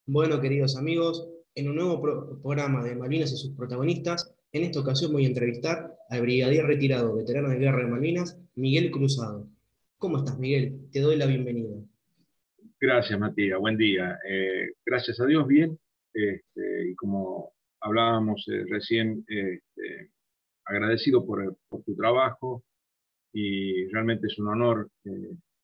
Bueno, queridos amigos, en un nuevo programa de Malvinas y sus protagonistas, en esta ocasión voy a entrevistar al brigadier retirado, veterano de guerra de Malvinas, Miguel Cruzado. ¿Cómo estás, Miguel? Te doy la bienvenida. Gracias, Matías. Buen día. Gracias a Dios, bien. Y como hablábamos recién, agradecido por tu trabajo y realmente es un honor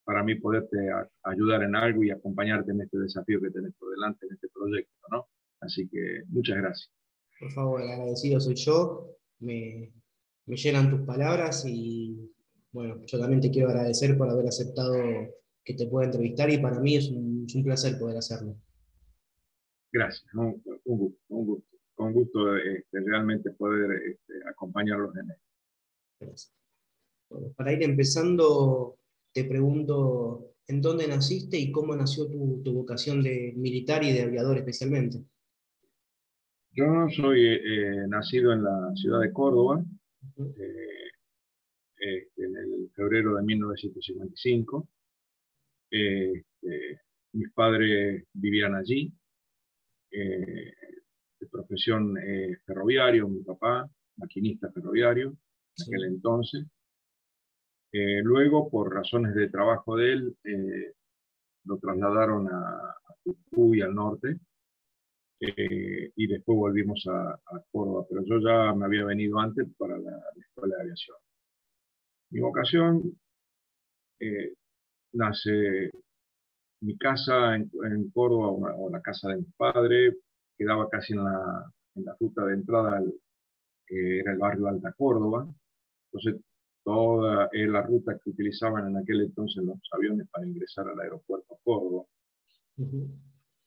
para mí poderte ayudar en algo y acompañarte en este desafío que tenés por delante en este proyecto, ¿no? Así que muchas gracias. Por favor, el agradecido soy yo. Me llenan tus palabras y, bueno, yo también te quiero agradecer por haber aceptado que te pueda entrevistar y para mí es un placer poder hacerlo. Gracias, ¿no? Un gusto, un gusto. Con gusto realmente poder acompañarlos en esto. Gracias. Bueno, para ir empezando, te pregunto, ¿en dónde naciste y cómo nació tu vocación de militar y de aviador especialmente? Yo soy nacido en la ciudad de Córdoba, Ujú. eh, en el febrero de 1955. Mis padres vivían allí, eh, de profesión ferroviario, mi papá, maquinista ferroviario en aquel Sí, entonces. Luego, por razones de trabajo de él, lo trasladaron a Jujuy, al norte, y después volvimos a Córdoba, pero yo ya me había venido antes para la escuela de aviación. Mi vocación eh, nace mi casa en Córdoba o la casa de mi padre, quedaba casi en la ruta de entrada, era el barrio Alta Córdoba. Entonces, toda la ruta que utilizaban en aquel entonces los aviones para ingresar al aeropuerto de Córdoba. ujú,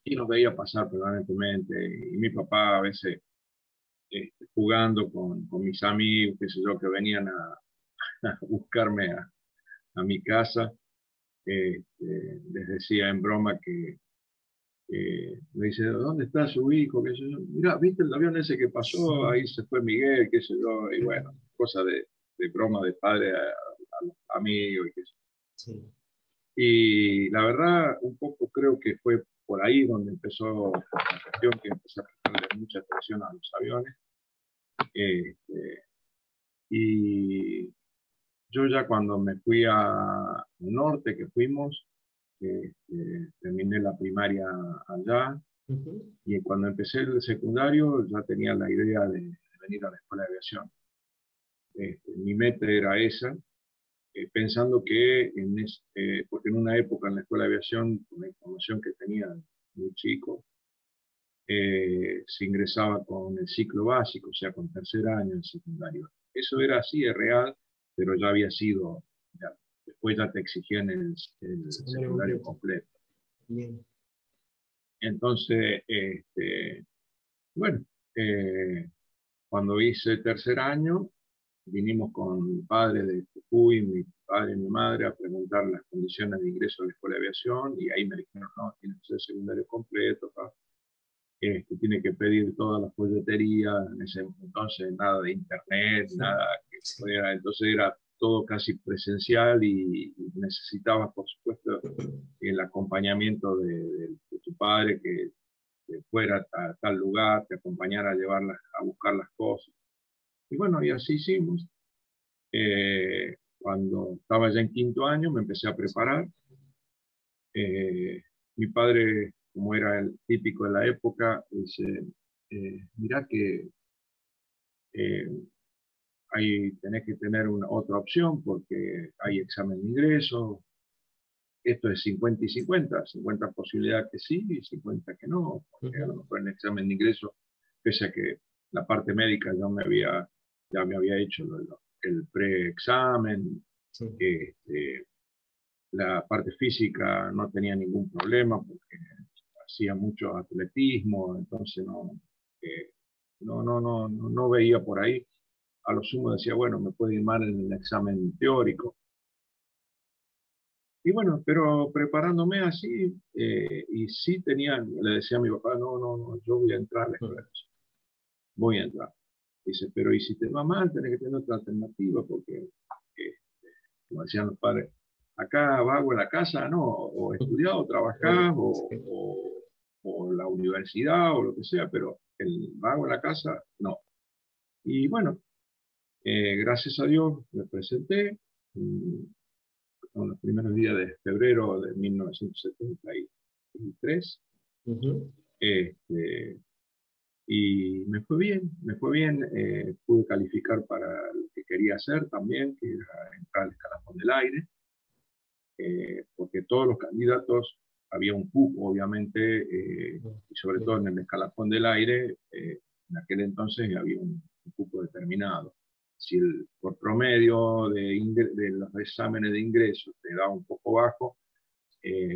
Y nos veía pasar permanentemente. Y mi papá a veces jugando con mis amigos, qué sé yo, que venían a buscarme a mi casa, les decía en broma que me dice, ¿dónde está su hijo? ¿Qué sé yo? Mirá, ¿viste el avión ese que pasó? Ahí se fue Miguel, qué sé yo, y bueno, cosa de broma de padre a los amigos, y qué sé yo. sí, Y la verdad, un poco creo que fue por ahí donde empezó la cuestión, que empecé a prestarle mucha atención a los aviones. Y yo ya cuando me fui al norte, que fuimos, terminé la primaria allá, ujú, y cuando empecé el secundario ya tenía la idea de venir a la escuela de aviación. Mi meta era esa, pensando que porque en una época en la escuela de aviación, con la información que tenía muy chico, se ingresaba con el ciclo básico, o sea, con tercer año en secundario. Eso era así, es real, pero ya había sido, ya, después ya te exigían el secundario secundario completo. completo. Bien. Entonces, bueno, eh, cuando hice tercer año, vinimos con mi padre de Jujuy, mi padre y mi madre, a preguntar las condiciones de ingreso a la escuela de aviación, y ahí me dijeron, no, tiene que ser secundario completo, tiene que pedir toda la folletería, en ese entonces nada de internet, nada que Sí, pudiera, entonces era todo casi presencial y necesitabas, por supuesto, el acompañamiento de tu padre que fuera a tal lugar, te acompañara a llevarlas, a buscar las cosas. Y bueno, y así hicimos. Cuando estaba ya en quinto año me empecé a preparar. Mi padre, como era el típico de la época, dice, mirá que eh, ahí tenés que tener otra opción porque hay examen de ingreso, esto es 50 y 50, 50 posibilidad que sí y 50 que no, porque a lo ujú, mejor en el examen de ingreso, pese a que la parte médica ya me había hecho el preexamen, sí, este, la parte física no tenía ningún problema porque hacía mucho atletismo, entonces eh, no veía por ahí. A lo sumo decía, bueno, me puede ir mal en el examen teórico. Y bueno, pero preparándome así, y sí tenía, le decía a mi papá, no, yo voy a entrar a la escuela, ujú, voy a entrar. Dice, pero ¿y si te va mal? Tenés que tener otra alternativa, porque, eh, como decían los padres, acá vago en la casa, no, o ujú. estudiás o Bueno, trabajás, sí, o la universidad o lo que sea, pero el vago en la casa, no. Y bueno, gracias a Dios me presenté en los primeros días de febrero de 1973. Ujú. Este, y me fue bien, pude calificar para lo que quería hacer también, que era entrar al escalafón del aire, porque todos los candidatos, había un cupo obviamente, y sobre todo en el escalafón del aire, en aquel entonces había un cupo determinado. Si por promedio de los exámenes de ingreso te daba un poco bajo,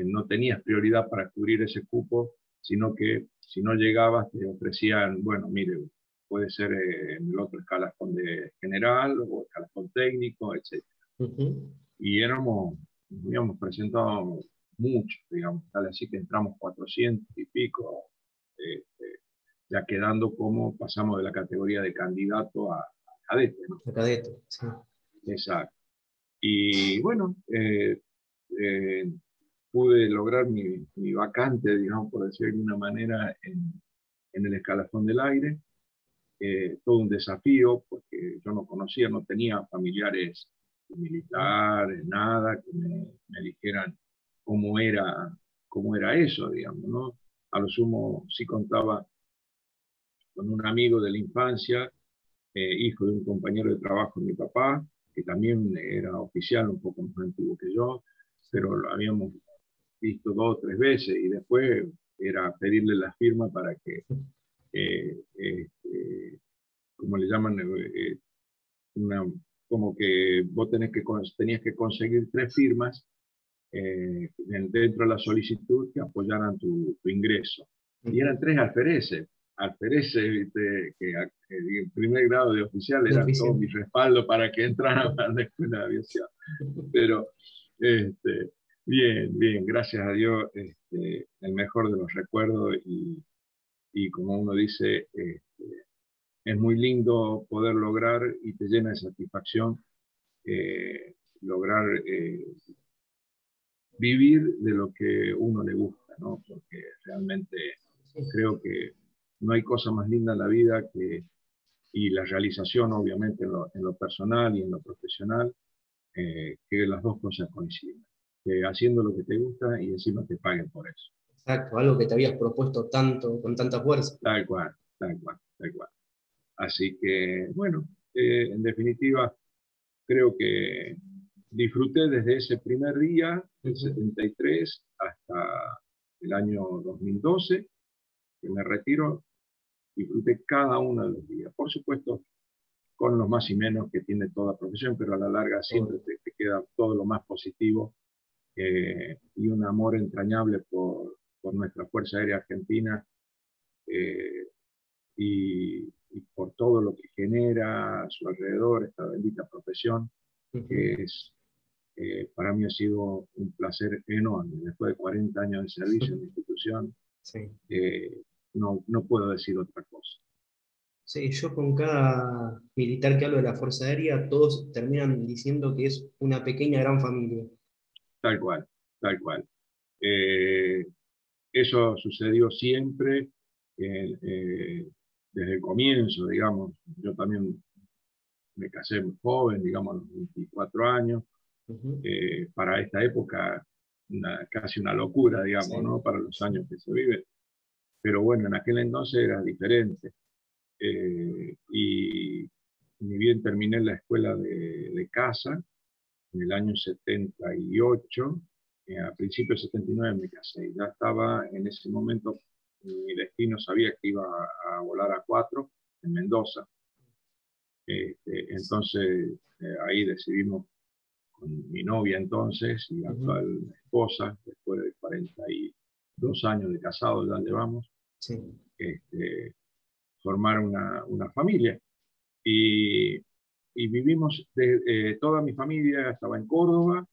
no tenías prioridad para cubrir ese cupo, sino que si no llegabas te ofrecían, bueno, mire, puede ser en el otro escalafón de general o escalafón técnico, etc. Ujú. Y habíamos presentado muchos, digamos, tal así que entramos 400 y pico, eh, ya quedando como pasamos de la categoría de candidato a cadete, ¿no? La cadete, sí. Exacto. Y bueno, eh, pude lograr mi vacante, digamos, por decirlo de alguna manera, en el escalafón del aire. Todo un desafío, porque yo no conocía, no tenía familiares militares, nada, que me dijeran cómo era, cómo era eso, digamos, ¿no? A lo sumo sí contaba con un amigo de la infancia, hijo de un compañero de trabajo de mi papá, que también era oficial, un poco más antiguo que yo, pero lo habíamos visto 2 o 3 veces y después era pedirle la firma para que, como le llaman, una, como que vos tenías que conseguir 3 firmas dentro de la solicitud que apoyaran tu ingreso. Y Ujú. eran 3 alfereces, ¿viste? Que el primer grado de oficial De era todo oficial. mi respaldo para que entrara a la escuela de aviación. Pero este, bien, bien, gracias a Dios, el mejor de los recuerdos y como uno dice, es muy lindo poder lograr y te llena de satisfacción lograr vivir de lo que uno le gusta, ¿no? Porque realmente creo que no hay cosa más linda en la vida y la realización obviamente en lo personal y en lo profesional, que las dos cosas coinciden. Que haciendo lo que te gusta y encima te paguen por eso. Exacto, algo que te habías propuesto tanto, con tanta fuerza. Tal cual, tal cual, tal cual. Así que, bueno, en definitiva, creo que disfruté desde ese primer día, del Ujú. 73, hasta el año 2012, que me retiro, disfruté cada uno de los días. Por supuesto, con los más y menos que tiene toda profesión, pero a la larga siempre Obvio. te queda todo lo más positivo y un amor entrañable por nuestra Fuerza Aérea Argentina eh, y por todo lo que genera a su alrededor esta bendita profesión, Ujú. que es, para mí ha sido un placer enorme. Después de 40 años de servicio en la institución, Sí. eh, no puedo decir otra cosa. Sí, yo con cada militar que hablo de la Fuerza Aérea, todos terminan diciendo que es una pequeña gran familia. Tal cual, tal cual. Eh, Eso sucedió siempre, desde el comienzo, digamos. Yo también me casé muy joven, digamos, a los 24 años. Ujú. Para esta época, casi una locura, digamos, Sí. ¿no? Para los años que se viven. Pero bueno, en aquel entonces era diferente. Y ni bien terminé la escuela de casa, en el año 78, a principios de 79 me casé. Ya estaba en ese momento, mi destino sabía que iba a volar a 4 en Mendoza. Entonces ahí decidimos con mi novia entonces y Ujú. actual esposa, después de 42 años de casado ya llevamos, Sí. este, formar una familia. Y, y vivimos, toda mi familia estaba en Córdoba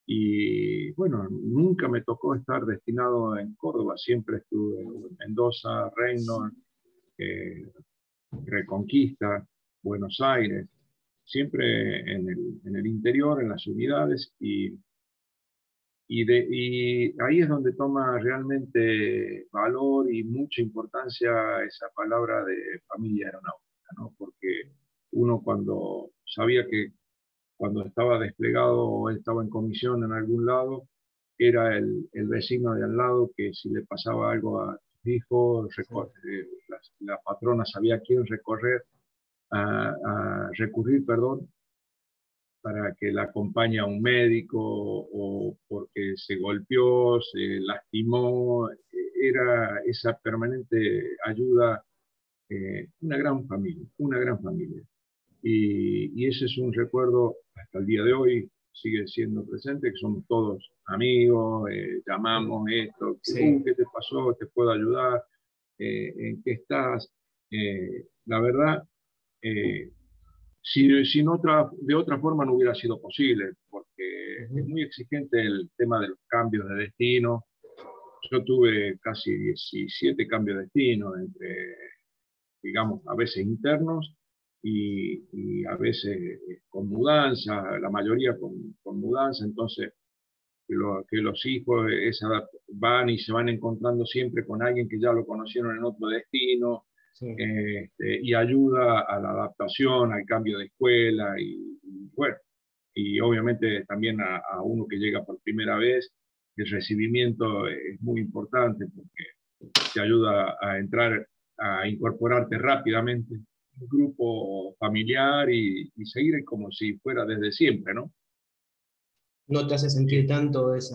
y bueno, nunca me tocó estar destinado en Córdoba, siempre estuve en Mendoza, Reino, eh, Reconquista, Buenos Aires, siempre en el interior, en las unidades y ahí es donde toma realmente valor y mucha importancia esa palabra de familia aeronáutica, ¿no? Porque uno cuando sabía que cuando estaba desplegado o estaba en comisión en algún lado, era el vecino de al lado que si le pasaba algo a sus hijos, Sí, la patrona sabía a quién recurrir, perdón, para que la acompañe a un médico o porque se golpeó, se lastimó, era esa permanente ayuda, una gran familia, una gran familia. Y ese es un recuerdo hasta el día de hoy, sigue siendo presente, que somos todos amigos, llamamos esto, sí, ¿qué te pasó? ¿Te puedo ayudar? ¿En qué estás? La verdad, eh, si no de otra forma no hubiera sido posible, porque es ujú, muy exigente el tema de los cambios de destino. Yo tuve casi 17 cambios de destino, entre, digamos, a veces internos y a veces con mudanza, la mayoría con mudanza, entonces que los hijos van y se van encontrando siempre con alguien que ya lo conocieron en otro destino, sí. y ayuda a la adaptación, al cambio de escuela y bueno, y obviamente también a uno que llega por primera vez, el recibimiento es muy importante porque te ayuda a entrar, a incorporarte rápidamente en un grupo familiar y seguir como si fuera desde siempre, ¿no? No te hace sentir tanto ese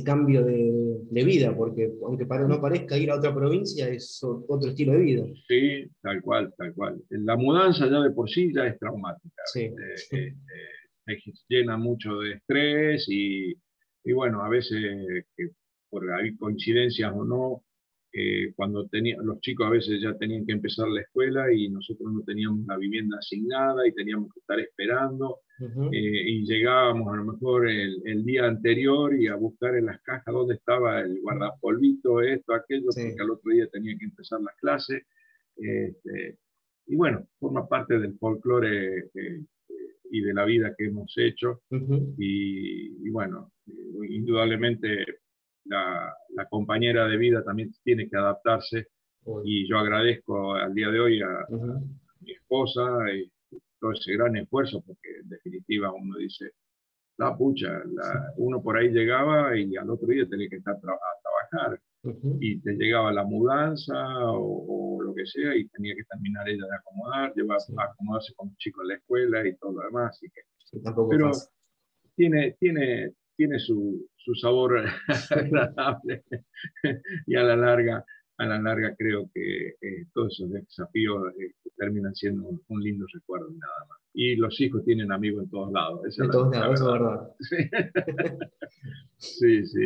cambio de vida, porque aunque no parezca ir a otra provincia, es otro estilo de vida. Sí, tal cual, tal cual. La mudanza ya de por sí ya es traumática, Sí, ¿viste? Te llena mucho de estrés y bueno, a veces, que por ahí coincidencias o no, cuando los chicos a veces ya tenían que empezar la escuela y nosotros no teníamos la vivienda asignada y teníamos que estar esperando, ujú, y llegábamos a lo mejor el día anterior y a buscar en las cajas dónde estaba el guardapolvito, esto, aquello, porque sí, al otro día tenía que empezar las clases. Este, y bueno, forma parte del folclore, y de la vida que hemos hecho. ujú. Y bueno, indudablemente la compañera de vida también tiene que adaptarse Uy, y yo agradezco al día de hoy a ujú, mi esposa y todo ese gran esfuerzo porque en definitiva uno dice, la pucha, uno por ahí llegaba y al otro día tenía que estar a trabajar ujú. y te llegaba la mudanza o lo que sea y tenía que terminar ella de acomodar, llevar Sí, a acomodarse con los chicos en la escuela y todo lo demás. Así que, sí, tampoco es pero fácil. tiene su sabor agradable y a la larga creo que todos esos desafíos terminan siendo un lindo recuerdo y nada más. Y los hijos tienen amigos en todos lados, esa De es todos la lados, eso es verdad. verdad. Sí, sí,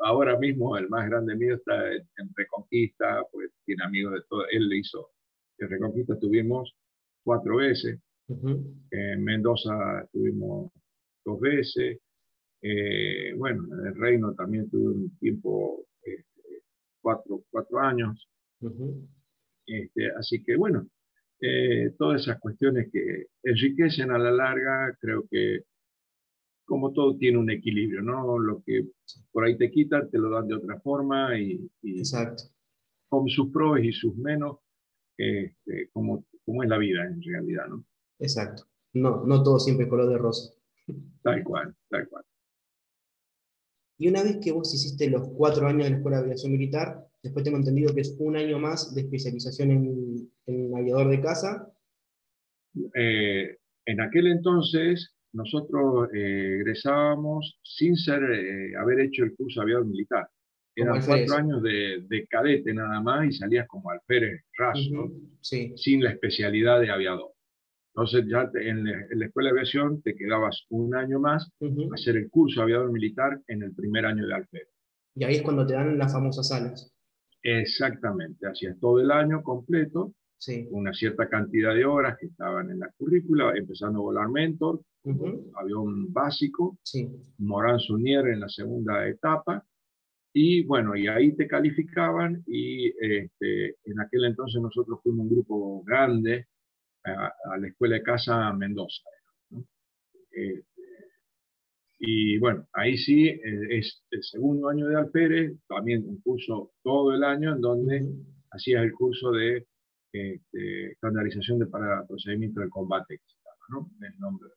ahora mismo el más grande mío está en Reconquista, pues tiene amigos de todo, él le hizo, en Reconquista estuvimos 4 veces, Ujú, en Mendoza estuvimos 2 veces, bueno, en el Reino también tuve un tiempo, 4 años, ujú. así que bueno, todas esas cuestiones que enriquecen a la larga, creo que como todo tiene un equilibrio, ¿no? Lo que por ahí te quitan, te lo dan de otra forma y Exacto, con sus pros y sus menos, como es la vida en realidad, ¿no? exacto. No, no todo siempre es color de rosa. Tal cual, tal cual. Y una vez que vos hiciste los 4 años de la Escuela de Aviación Militar, después tengo entendido que es un año más de especialización en aviador de casa, En aquel entonces, nosotros egresábamos sin haber hecho el curso de aviador militar. como Eran 4 alférez. años de cadete nada más y salías como alférez raso, ¿no? Ujú, sí, Sin la especialidad de aviador. Entonces ya en la escuela de aviación te quedabas un año más a ujú. hacer el curso de aviador militar en el primer año de alférez. Y ahí es cuando te dan las famosas alas. Exactamente, hacías todo el año completo, Sí, una cierta cantidad de horas que estaban en la currícula, empezando a volar Mentor como ujú, avión básico, sí, Morán Sunier en la segunda etapa, y bueno, y ahí te calificaban y en aquel entonces nosotros fuimos un grupo grande a la Escuela de Casa Mendoza, ¿no? Eh, Y bueno, ahí sí es el segundo año de alférez, también un curso todo el año en donde Ujú. hacías el curso de estandarización para procedimientos de combate, que se llama, ¿no? El nombre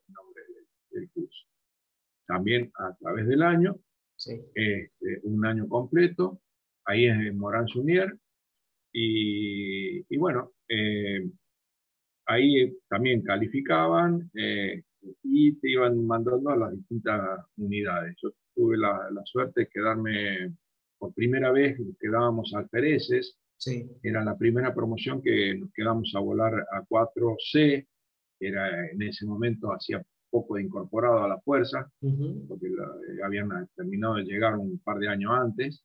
del curso. También a través del año, Sí. un año completo, ahí es en Morán Sunier, y bueno, ahí también calificaban y te iban mandando a las distintas unidades. Yo tuve la suerte de quedarme por primera vez, quedábamos alfereces, Sí. era la primera promoción que nos quedamos a volar a 4C, era en ese momento hacía poco de incorporado a la fuerza, Ujú. porque habían terminado de llegar un par de años antes.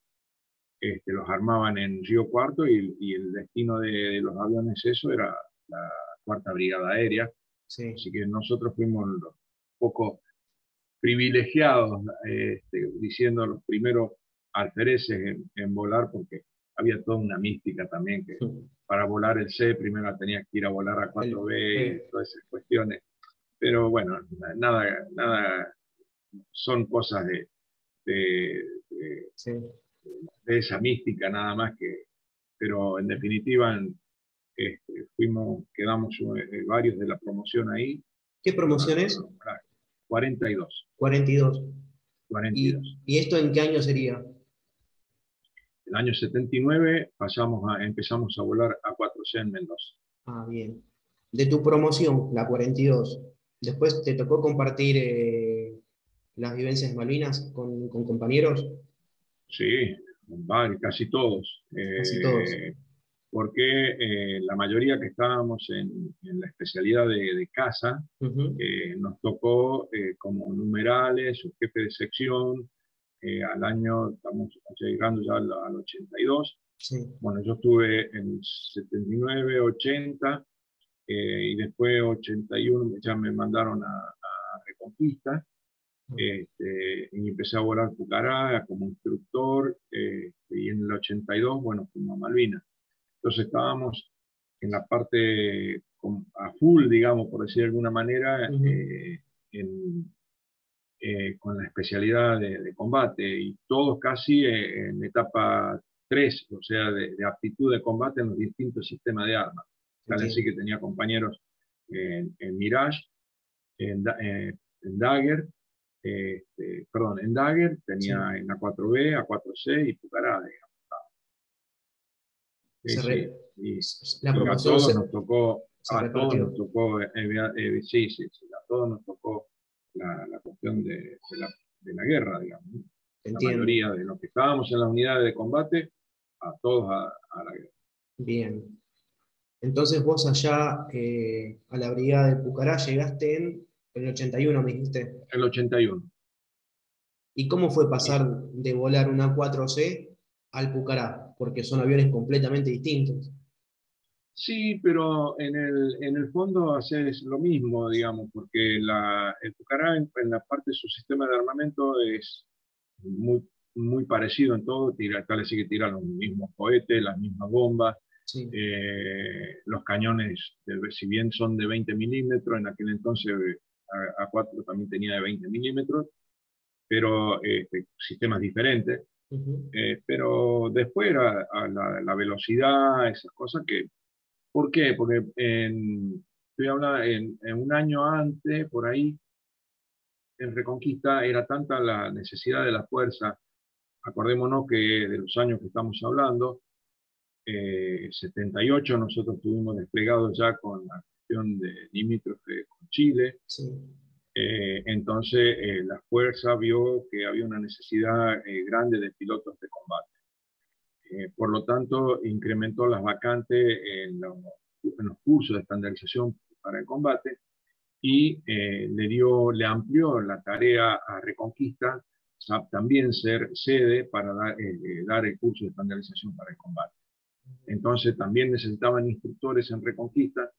Los armaban en Río Cuarto y el destino de los aviones eso era la Cuarta Brigada Aérea, Sí. así que nosotros fuimos los poco privilegiados, diciendo los primeros alfereces en volar, porque había toda una mística también que Ujú. para volar el C primero tenías que ir a volar a El- 4B y eh, todas esas cuestiones, pero bueno, nada, son cosas de, de, sí. de esa mística nada más que, pero en definitiva quedamos varios de la promoción ahí, ¿Qué y promoción es? 42, 42. 42. Y esto en qué año sería? El año 79 empezamos a volar A4C en Mendoza. Ah, bien. De tu promoción, la 42. Después te tocó compartir las vivencias de Malvinas con compañeros, Sí, casi todos. casi todos. Porque la mayoría que estábamos en la especialidad de casa, Ujú. nos tocó como numerales o jefe de sección. Al año estamos llegando ya al 82. Sí. Bueno, yo estuve en 79, 80, y después 81 ya me mandaron a Reconquista, y empecé a volar Pucará como instructor, y en el 82, bueno, fuimos a Malvinas. Entonces estábamos en la parte a full, digamos, por decir de alguna manera, Ujú. en, con la especialidad de combate, y todos casi en etapa 3, o sea, de aptitud de combate en los distintos sistemas de armas. Tal así Entiendo. que tenía compañeros en Mirage, en Dagger, perdón, en Dagger, Sí. tenía en A4B, A4C y Pucará, digamos. Sí, Se sí. re- Y, la y a promoción todos nos tocó, se repartió. sí, sí, sí, a todos nos tocó la cuestión de la guerra, digamos, ¿no? La Entiendo. mayoría de los que estábamos en las unidades de combate, a todos a la guerra. Bien. Entonces vos allá a la brigada de Pucará llegaste en el 81, me dijiste. El 81. ¿Y cómo fue Y, pasar de volar una 4C al Pucará? Porque son aviones completamente distintos. sí, pero en el fondo haces lo mismo, digamos, porque el Pucará en la parte de su sistema de armamento es muy, muy parecido en todo, tal así que tira los mismos cohetes, las mismas bombas, Sí. los cañones, si bien son de 20 milímetros, en aquel entonces A4 también tenía de 20 milímetros, pero sistemas diferentes. Ujú. Pero después era a la velocidad, esas cosas que... ¿Por qué? Porque estoy hablando en un año antes, por ahí, en Reconquista era tanta la necesidad de la fuerza. Acordémonos que de los años que estamos hablando, 78 nosotros estuvimos desplegados ya con la cuestión de limítrofe con Chile. Sí. Entonces la fuerza vio que había una necesidad grande de pilotos de combate. Por lo tanto, incrementó las vacantes en los cursos de estandarización para el combate, y le amplió la tarea a Reconquista también ser sede para dar el curso de estandarización para el combate. Entonces también necesitaban instructores en Reconquista,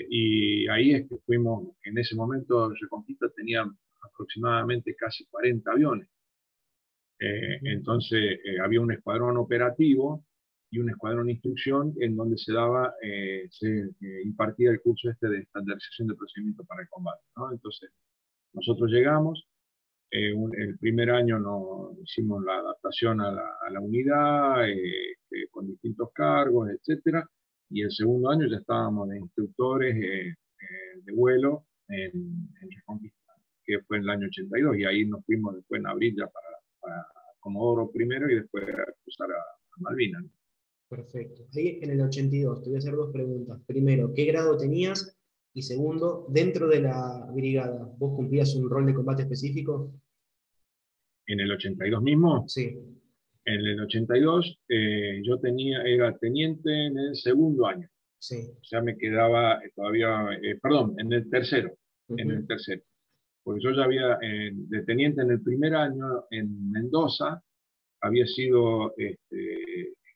y ahí es que fuimos, en ese momento Reconquista tenía aproximadamente casi 40 aviones. Ujú. Entonces había un escuadrón operativo y un escuadrón de instrucción en donde se impartía el curso de estandarización de procedimientos para el combate, ¿no? Entonces Nosotros llegamos, el primer año hicimos la adaptación a la unidad, con distintos cargos, etcétera, y el segundo año ya estábamos de instructores de vuelo en Reconquista, que fue en el año 82, y ahí nos fuimos después en abril ya para Comodoro primero y después a cruzar a Malvinas. Perfecto. Ahí en el 82 te voy a hacer dos preguntas. Primero, ¿qué grado tenías? Y segundo, dentro de la brigada, ¿vos cumplías un rol de combate específico? En el 82 mismo, Sí, en el 82 yo era teniente en el segundo año. sí. O sea, me quedaba todavía, perdón, en el Ujú. tercero. Porque yo ya había, de teniente en el primer año en Mendoza, había sido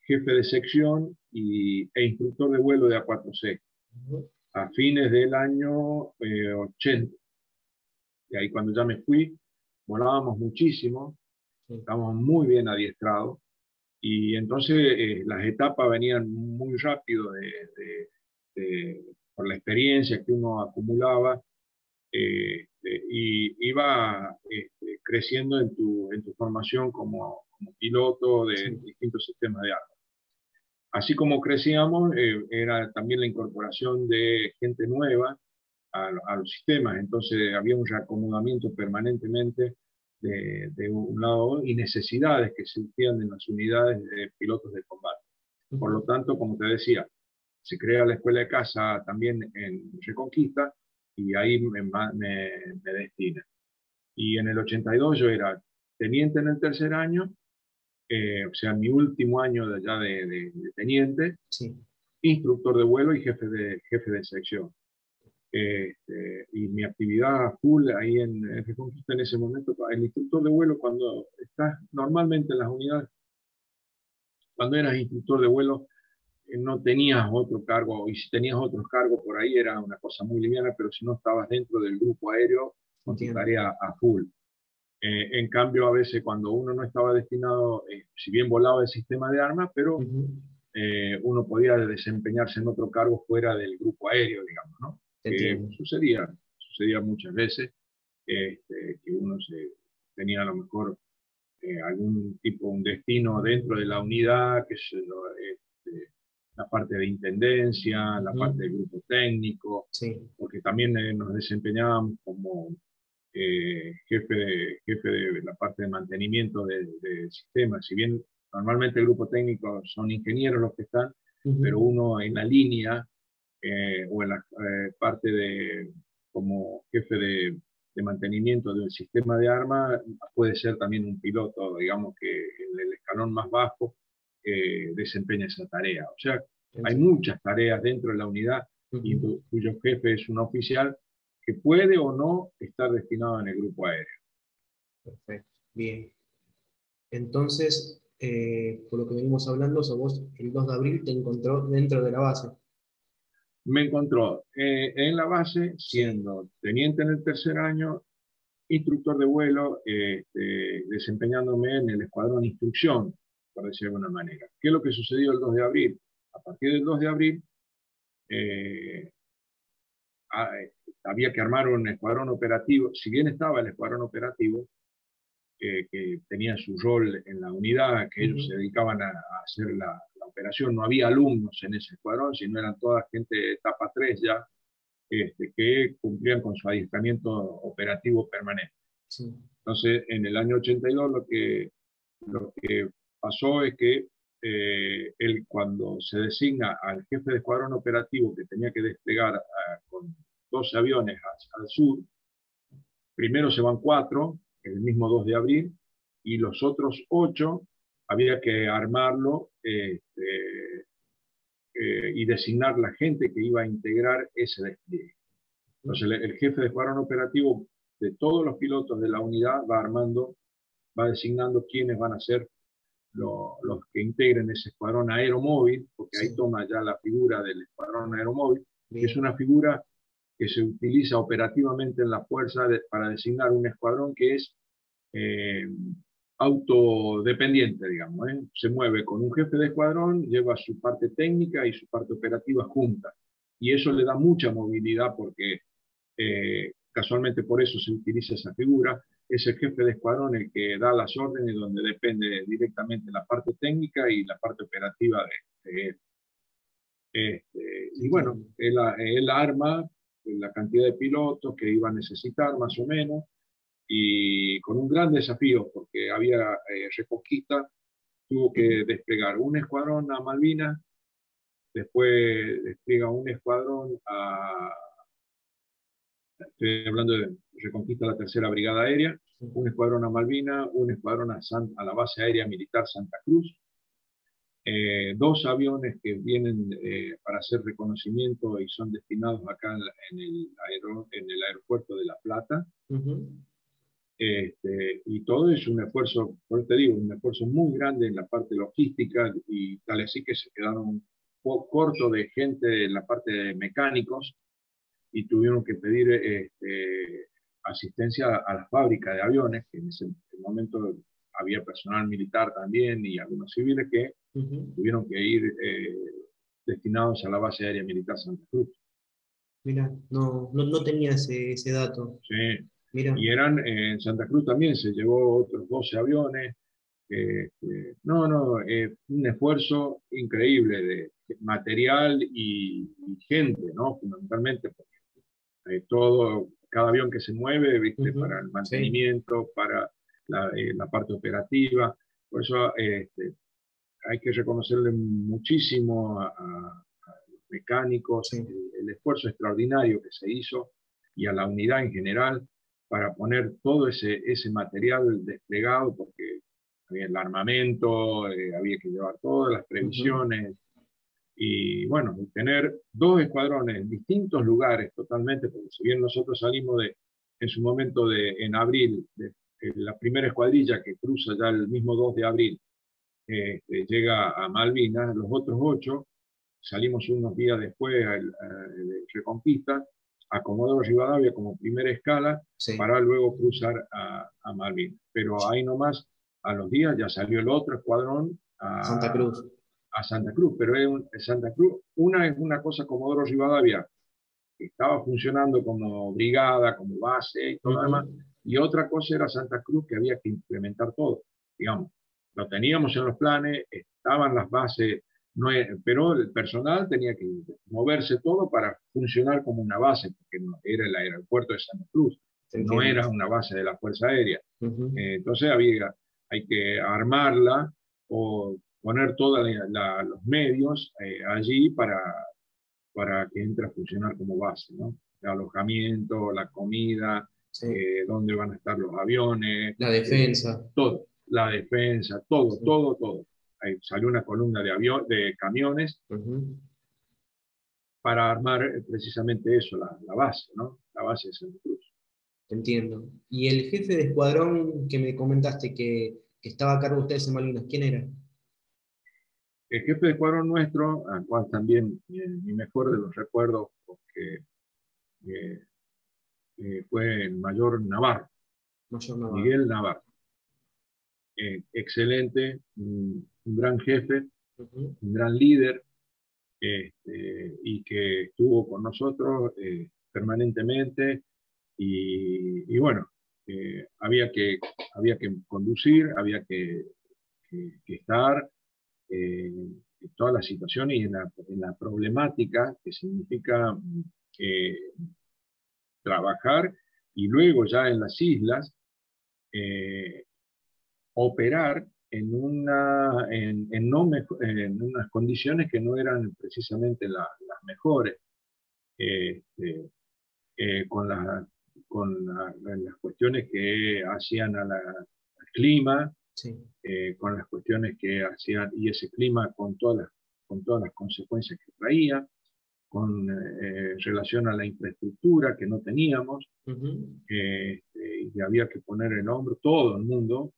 jefe de sección e instructor de vuelo de A4C Ujú. a fines del año 80. Y ahí cuando ya me fui, volábamos muchísimo, Sí. estábamos muy bien adiestrados, y entonces las etapas venían muy rápido por la experiencia que uno acumulaba, y iba creciendo en tu formación como piloto de Sí. distintos sistemas de armas. Así como crecíamos, era también la incorporación de gente nueva a los sistemas, entonces había un reacomodamiento permanentemente de un lado y necesidades que surgían en las unidades de pilotos de combate. Por lo Ujú. tanto, como te decía, se crea la escuela de caza también en Reconquista y ahí me destina. Y en el 82 yo era teniente en el tercer año, o sea, mi último año de teniente, Sí. instructor de vuelo y jefe de sección. Y mi actividad full ahí en Reconquista en ese momento, el instructor de vuelo, cuando estás normalmente en las unidades, cuando eras instructor de vuelo, no tenías otro cargo, y si tenías otros cargos por ahí era una cosa muy liviana, pero si no estabas dentro del grupo aéreo con tu Entiendo. tarea a full. En cambio, a veces cuando uno no estaba destinado, si bien volaba el sistema de armas, pero Ujú. uno podía desempeñarse en otro cargo fuera del grupo aéreo, digamos, ¿no? Te Que entiendo. sucedía muchas veces, que uno tenía a lo mejor algún tipo, un destino dentro de la unidad, que es la parte de intendencia, la parte del Ujú. grupo técnico, Sí. porque también nos desempeñábamos como jefe de la parte de mantenimiento del sistema. Si bien normalmente el grupo técnico son ingenieros los que están, pero Ujú. uno en la línea o en la parte como jefe de mantenimiento del sistema de armas, puede ser también un piloto, digamos que en el escalón más bajo desempeña esa tarea. O sea, hay Entiendo. muchas tareas dentro de la unidad y Ujú. cuyo jefe es un oficial que puede o no estar destinado en el grupo aéreo. Perfecto. Bien. Entonces, por lo que venimos hablando, o sea, vos el 2 de abril te encontró dentro de la base. Me encontró en la base Sí. siendo teniente en el tercer año, instructor de vuelo, desempeñándome en el escuadrón de instrucción, por decir de alguna manera. ¿Qué es lo que sucedió el 2 de abril? A partir del 2 de abril eh, había que armar un escuadrón operativo. Si bien estaba el escuadrón operativo, que tenía su rol en la unidad, que ellos se Ujú. dedicaban a hacer la operación, no había alumnos en ese escuadrón, sino eran toda gente de etapa 3 ya, que cumplían con su adiestramiento operativo permanente. Sí. Entonces, en el año 82 lo que pasó es que él, cuando se designa al jefe de escuadrón operativo que tenía que desplegar con 12 aviones al sur, primero se van 4, el mismo 2 de abril, y los otros 8 había que armarlo y designar la gente que iba a integrar ese despliegue. Entonces, el jefe de escuadrón operativo de todos los pilotos de la unidad va armando, va designando quiénes van a ser los que integren ese escuadrón aeromóvil, porque ahí Sí. toma ya la figura del escuadrón aeromóvil, que es Bien. una figura que se utiliza operativamente en la fuerza para designar un escuadrón que es eh, autodependiente, digamos. Se mueve con un jefe de escuadrón, lleva su parte técnica y su parte operativa juntas. Y eso le da mucha movilidad porque casualmente por eso se utiliza esa figura, es el jefe de escuadrón el que da las órdenes, donde depende directamente la parte técnica y la parte operativa de él. Y bueno, él arma la cantidad de pilotos que iba a necesitar más o menos, y con un gran desafío, porque había Reconquista, tuvo que desplegar un escuadrón a Malvinas, después despliega un escuadrón estoy hablando de Reconquista, la tercera brigada aérea, un escuadrón a Malvinas, un escuadrón a la base aérea militar Santa Cruz, dos aviones que vienen para hacer reconocimiento y son destinados acá en el aeropuerto de La Plata. Y todo es un esfuerzo, por eso te digo, un esfuerzo muy grande en la parte logística, y tal así que se quedaron un poco cortos de gente en la parte de mecánicos, y tuvieron que pedir asistencia a la fábrica de aviones, que en ese momento había personal militar también y algunos civiles que tuvieron que ir destinados a la base aérea militar Santa Cruz. Mira, no tenía ese dato. Sí. Mira. Y en Santa Cruz también se llevó otros 12 aviones. Un esfuerzo increíble de material y gente, ¿no? Fundamentalmente, porque cada avión que se mueve, ¿viste? Para el mantenimiento, sí, para la parte operativa. Por eso hay que reconocerle muchísimo a los mecánicos, sí, el esfuerzo extraordinario que se hizo, y a la unidad en general, para poner todo ese material desplegado, porque había el armamento, había que llevar todas las previsiones, y bueno, tener dos escuadrones en distintos lugares totalmente, porque si bien nosotros salimos en su momento en abril, de la primera escuadrilla que cruza ya el mismo 2 de abril, llega a Malvinas, los otros 8 salimos unos días después de Reconquista, a Comodoro Rivadavia como primera escala, sí, para luego cruzar a Malvinas. Pero ahí nomás, a los días, ya salió el otro escuadrón Santa Cruz. A Santa Cruz, pero Santa Cruz, es una cosa Comodoro Rivadavia, que estaba funcionando como brigada, como base y todo lo demás, y otra cosa era Santa Cruz, que había que implementar todo, digamos. Lo teníamos en los planes, estaban las bases, pero el personal tenía que moverse todo para funcionar como una base, porque no, era el aeropuerto de Santa Cruz, no era una base de la Fuerza Aérea. Entonces hay que armarla o poner todos los medios allí para que entre a funcionar como base, ¿no? El alojamiento, la comida, sí, dónde van a estar los aviones, la defensa. Todo, la defensa, todo, sí, todo. Ahí salió una columna de camiones para armar precisamente eso, la base, ¿no? La base de Santa Cruz. Entiendo. ¿Y el jefe de escuadrón que me comentaste que estaba a cargo de ustedes en Malvinas, quién era? El jefe de escuadrón nuestro, al cual también mi mejor de los recuerdos, porque fue el mayor Navarro, Miguel Navarro. Excelente, un gran jefe, un gran líder, y que estuvo con nosotros permanentemente, y bueno, había que conducir, había que estar en todas las situaciones y en la problemática que significa trabajar, y luego ya en las islas operar en unas condiciones que no eran precisamente las mejores, con las cuestiones que hacían al clima, sí, con las cuestiones que hacían, y ese clima con todas las consecuencias que traía, con relación a la infraestructura que no teníamos, y había que poner en hombro todo el mundo,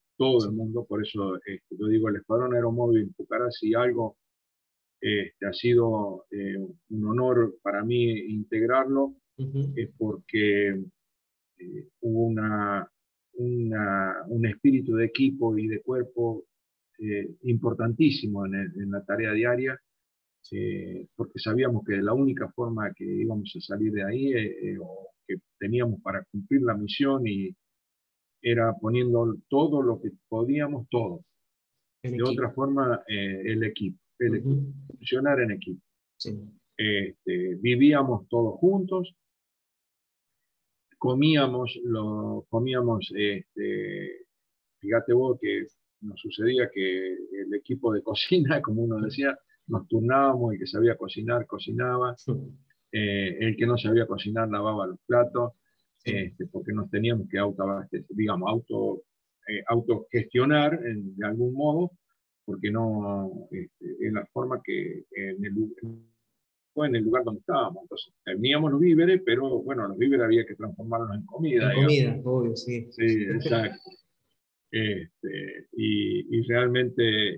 por eso yo digo, el Escuadrón Aeromóvil Pucará, si algo ha sido un honor para mí integrarlo, es porque hubo un espíritu de equipo y de cuerpo importantísimo en la tarea diaria, porque sabíamos que la única forma que íbamos a salir de ahí, o que teníamos para cumplir la misión y era poniendo todo lo que podíamos, todo. En De otra equipo. forma, el equipo, Ujú. funcionar en equipo. Sí. Vivíamos todos juntos, comíamos, fíjate vos que nos sucedía que el equipo de cocina, como uno decía, nos turnábamos, el que sabía cocinar, cocinaba, el que no sabía cocinar lavaba los platos, Sí. porque nos teníamos que digamos, autogestionar de algún modo, porque no, en la forma que fue en el lugar donde estábamos. Entonces, teníamos los víveres, pero bueno, los víveres había que transformarlos en comida, En digamos. comida, obvio, sí. Sí, exacto. Y realmente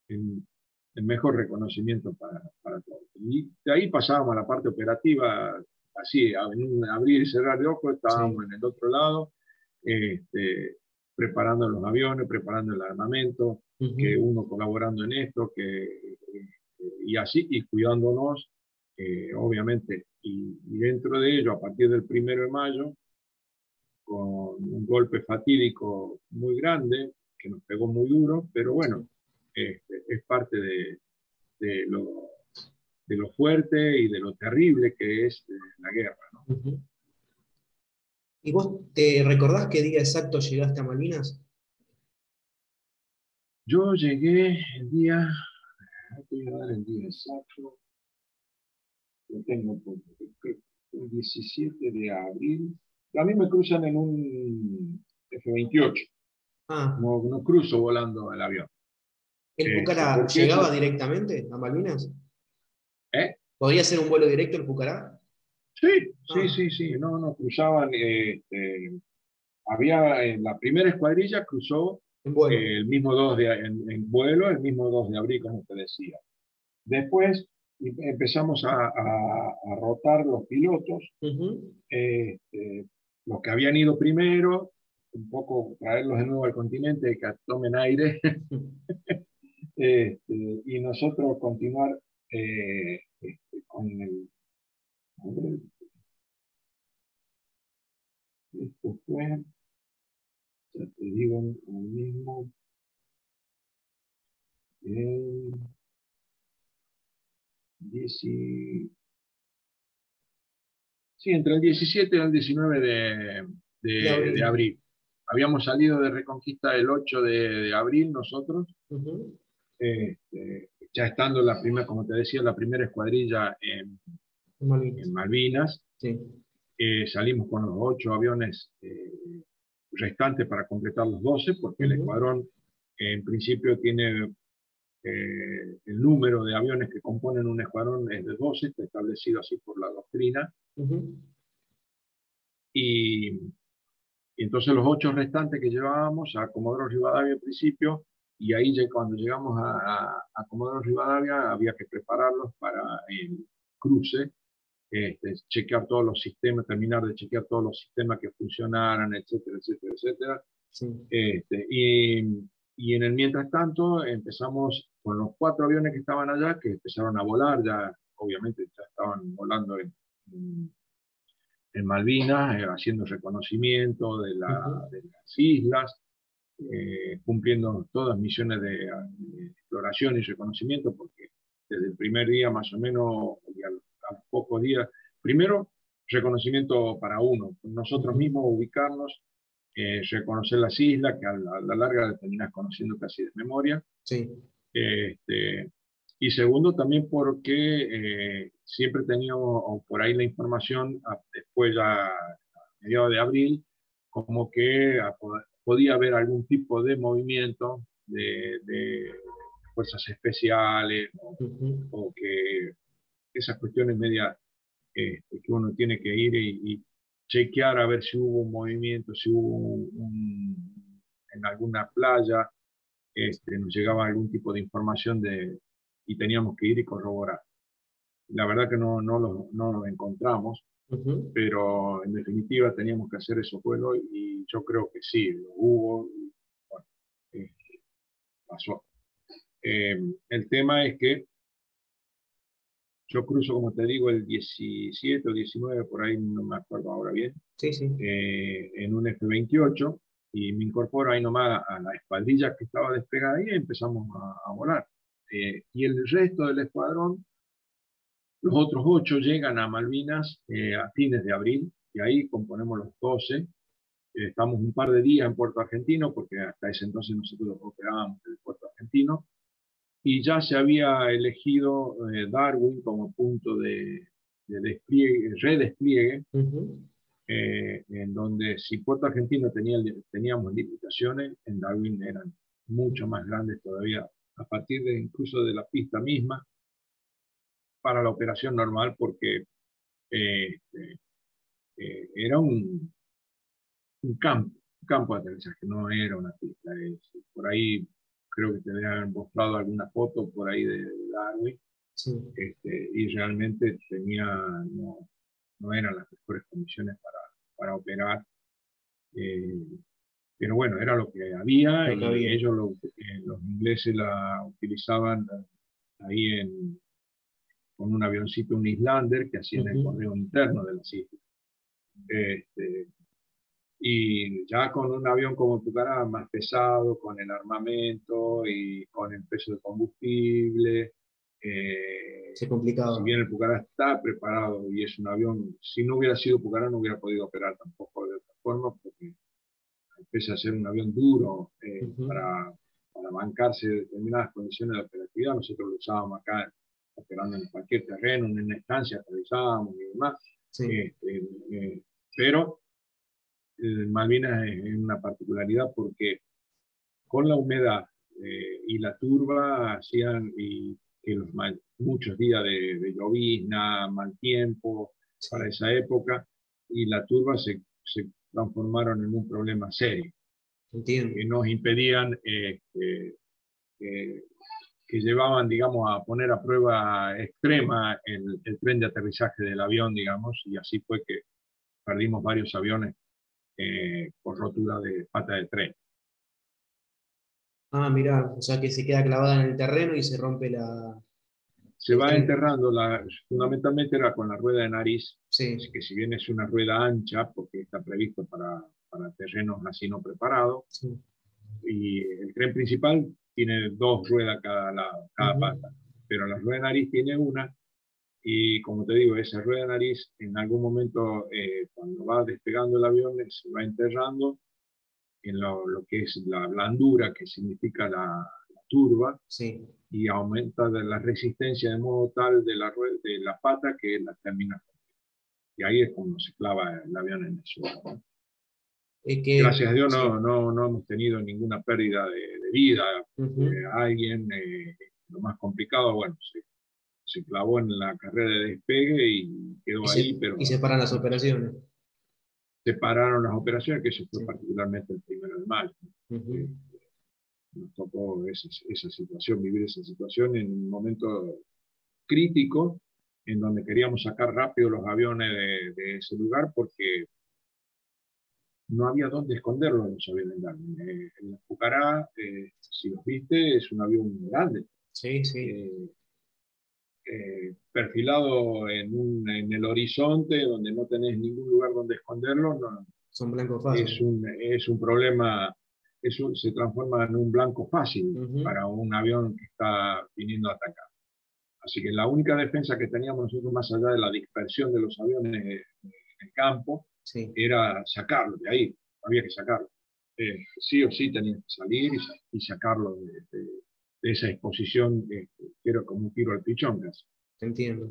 en- el mejor reconocimiento para todos. Y de ahí pasábamos a la parte operativa, así, en un abrir y cerrar de ojos, estábamos Sí. en el otro lado, este, preparando los aviones, preparando el armamento, que Ujú. uno colaborando en esto, y así, y cuidándonos, obviamente, y dentro de ello, a partir del 1 de mayo, con un golpe fatídico muy grande, que nos pegó muy duro, pero bueno, Sí. es parte de de lo fuerte y de lo terrible que es la guerra, ¿no? Ujú. ¿Y vos te recordás qué día exacto llegaste a Malvinas? Yo llegué el día, voy a dar el día exacto, lo tengo el 17 de abril. A mí me cruzan en un F-28, Ah, no cruzo volando el avión. ¿el Pucará Porque llegaba eso, directamente a Malvinas? ¿eh? ¿Podía ser un vuelo directo el Pucará? Sí, sí, Ah, sí, sí, no cruzaban, había la primera escuadrilla cruzó en vuelo. el mismo 2 en vuelo, el mismo 2 de abril, como te decía. Después empezamos a rotar los pilotos, Ujú. los que habían ido primero, un poco traerlos de nuevo al continente, que tomen aire, y nosotros continuar con el... A ver, esto fue, ya te digo, el mismo, el 10, sí, entre el 17 y el 19 De de abril. abril. Habíamos salido de Reconquista el 8 de abril nosotros, Ujú. ya estando la primera, como te decía, la primera escuadrilla En Malvinas. en Malvinas. Sí. Salimos con los 8 aviones restantes para completar los 12, porque el Ujú. escuadrón en principio tiene el número de aviones que componen un escuadrón es de 12, está establecido así por la doctrina. Ujú. Y, y entonces los 8 restantes que llevábamos a Comodoro Rivadavia al principio, y ahí cuando llegamos a Comodoro Rivadavia había que prepararlos para el cruce, chequear todos los sistemas, terminar de chequear todos los sistemas que funcionaran, etcétera, etcétera, etcétera. Sí. Este, y, y en el mientras tanto empezamos con los 4 aviones que estaban allá, que empezaron a volar, ya obviamente ya estaban volando en Malvinas, haciendo reconocimiento Ujú. de las islas, cumpliendo todas misiones de exploración y reconocimiento, porque desde el primer día más o menos, y a los pocos días, primero reconocimiento para uno, nosotros Ujú. mismos ubicarnos, reconocer las islas, que a la larga terminas conociendo casi de memoria. Sí. Este, y segundo, también porque siempre teníamos por ahí la información, después ya a mediados de abril, como que podía haber algún tipo de movimiento de fuerzas especiales Ujú. o que esas cuestiones medias que uno tiene que ir y chequear a ver si hubo un movimiento, si hubo en alguna playa nos llegaba algún tipo de información y teníamos que ir y corroborar. La verdad que no lo encontramos, Ujú. pero en definitiva teníamos que hacer esos vuelos y yo creo que sí, lo hubo, y, bueno, eh, pasó. El tema es que yo cruzo, como te digo, el 17 o 19, por ahí no me acuerdo ahora bien, Sí, sí. en un F-28, y me incorporo ahí nomás a la escuadrilla que estaba desplegada ahí y empezamos a volar. Y el resto del escuadrón, los otros 8 llegan a Malvinas a fines de abril, y ahí componemos los 12. Estamos un par de días en Puerto Argentino, porque hasta ese entonces nosotros operábamos en el Puerto Argentino, y ya se había elegido Darwin como punto de despliegue, redespliegue, Ujú. en donde si Puerto Argentino teníamos limitaciones, en Darwin eran mucho más grandes todavía, a partir de incluso de la pista misma, para la operación normal, porque eh, era un campo de aterrizaje, no era una pista. Por ahí creo que te deben haber mostrado alguna foto por ahí de Darwin, Sí, y realmente no eran las mejores condiciones para operar. eh, pero bueno, era lo que había, lo que y había. ellos, los ingleses, la utilizaban ahí con un avioncito, un Islander, que hacían el Ujú. correo interno de las islas. Este, y ya con un avión como Pucará, más pesado, con el armamento y con el peso de combustible, Se si complicaba. bien el Pucará está preparado y es un avión, si no hubiera sido Pucará no hubiera podido operar tampoco de otra forma, porque pese a ser un avión duro, Ujú. para bancarse determinadas condiciones de operatividad, nosotros lo usábamos acá operando en cualquier terreno, en una estancia, aterrizábamos y demás. Sí, Este, pero Malvinas es una particularidad porque con la humedad y la turba hacían que muchos días de llovizna, mal tiempo para sí, esa época, y la turba se transformaron en un problema serio, entiendo. que nos impedían, eh, que llevaban, digamos, a poner a prueba extrema el tren de aterrizaje del avión, digamos, y así fue que perdimos varios aviones por rotura de pata de tren. Ah, mirá, o sea que se queda clavada en el terreno y se rompe Se el va tren. enterrando, fundamentalmente era con la rueda de nariz, Sí, que si bien es una rueda ancha, porque está previsto para terrenos así no preparados, sí. y el tren principal tiene 2 ruedas cada lado, cada Ujú. pata, pero la rueda de nariz tiene una, y como te digo, esa rueda de nariz en algún momento, cuando va despegando el avión, se va enterrando en lo que es la blandura, que significa la turba, Sí, y aumenta la resistencia de modo tal de la pata que la termina. Y ahí es cuando se clava el avión en el suelo, ¿no? es que, Gracias a Dios sí. no hemos tenido ninguna pérdida de vida de Ujú. alguien. Lo más complicado, bueno, se clavó en la carrera de despegue y Y quedó ahí, se, y pero se paran las operaciones. se pararon las operaciones, que eso fue Sí. particularmente el 1 de mayo. Ujú. Eh, Nos tocó esa situación, vivir esa situación en un momento crítico, en donde queríamos sacar rápido los aviones de ese lugar, porque no había dónde esconderlos los aviones grandes. El Pucará, si los viste, es un avión grande, Sí, sí. eh, perfilado en el horizonte, donde no tenés ningún lugar donde esconderlo. No, Son blancos fáciles. es un problema, se transforma en un blanco fácil Ujú. para un avión que está viniendo a atacar. Así que la única defensa que teníamos nosotros, más allá de la dispersión de los aviones en el campo, Sí, era sacarlo de ahí. Había que sacarlo. Sí o sí tenía que salir y sacarlo de esa exposición, que era como un tiro al pichón casi. te entiendo.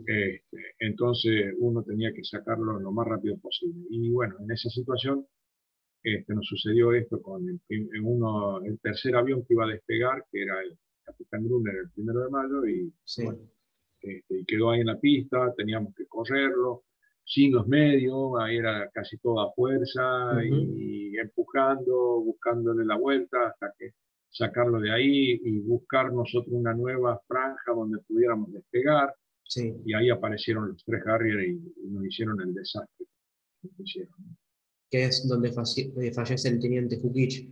Entonces uno tenía que sacarlo lo más rápido posible. Y bueno, en esa situación nos sucedió esto con el tercer avión que iba a despegar, que era el Capitán Brunner, el 1 de mayo, y Sí. bueno, y quedó ahí en la pista, teníamos que correrlo sin los medios, ahí era casi toda fuerza Ujú. y empujando, buscándole la vuelta hasta que sacarlo de ahí y buscar nosotros una nueva franja donde pudiéramos despegar, Sí. y ahí aparecieron los 3 Harrier y nos hicieron el desastre que nos hicieron. Que es donde fallece el teniente Fukich.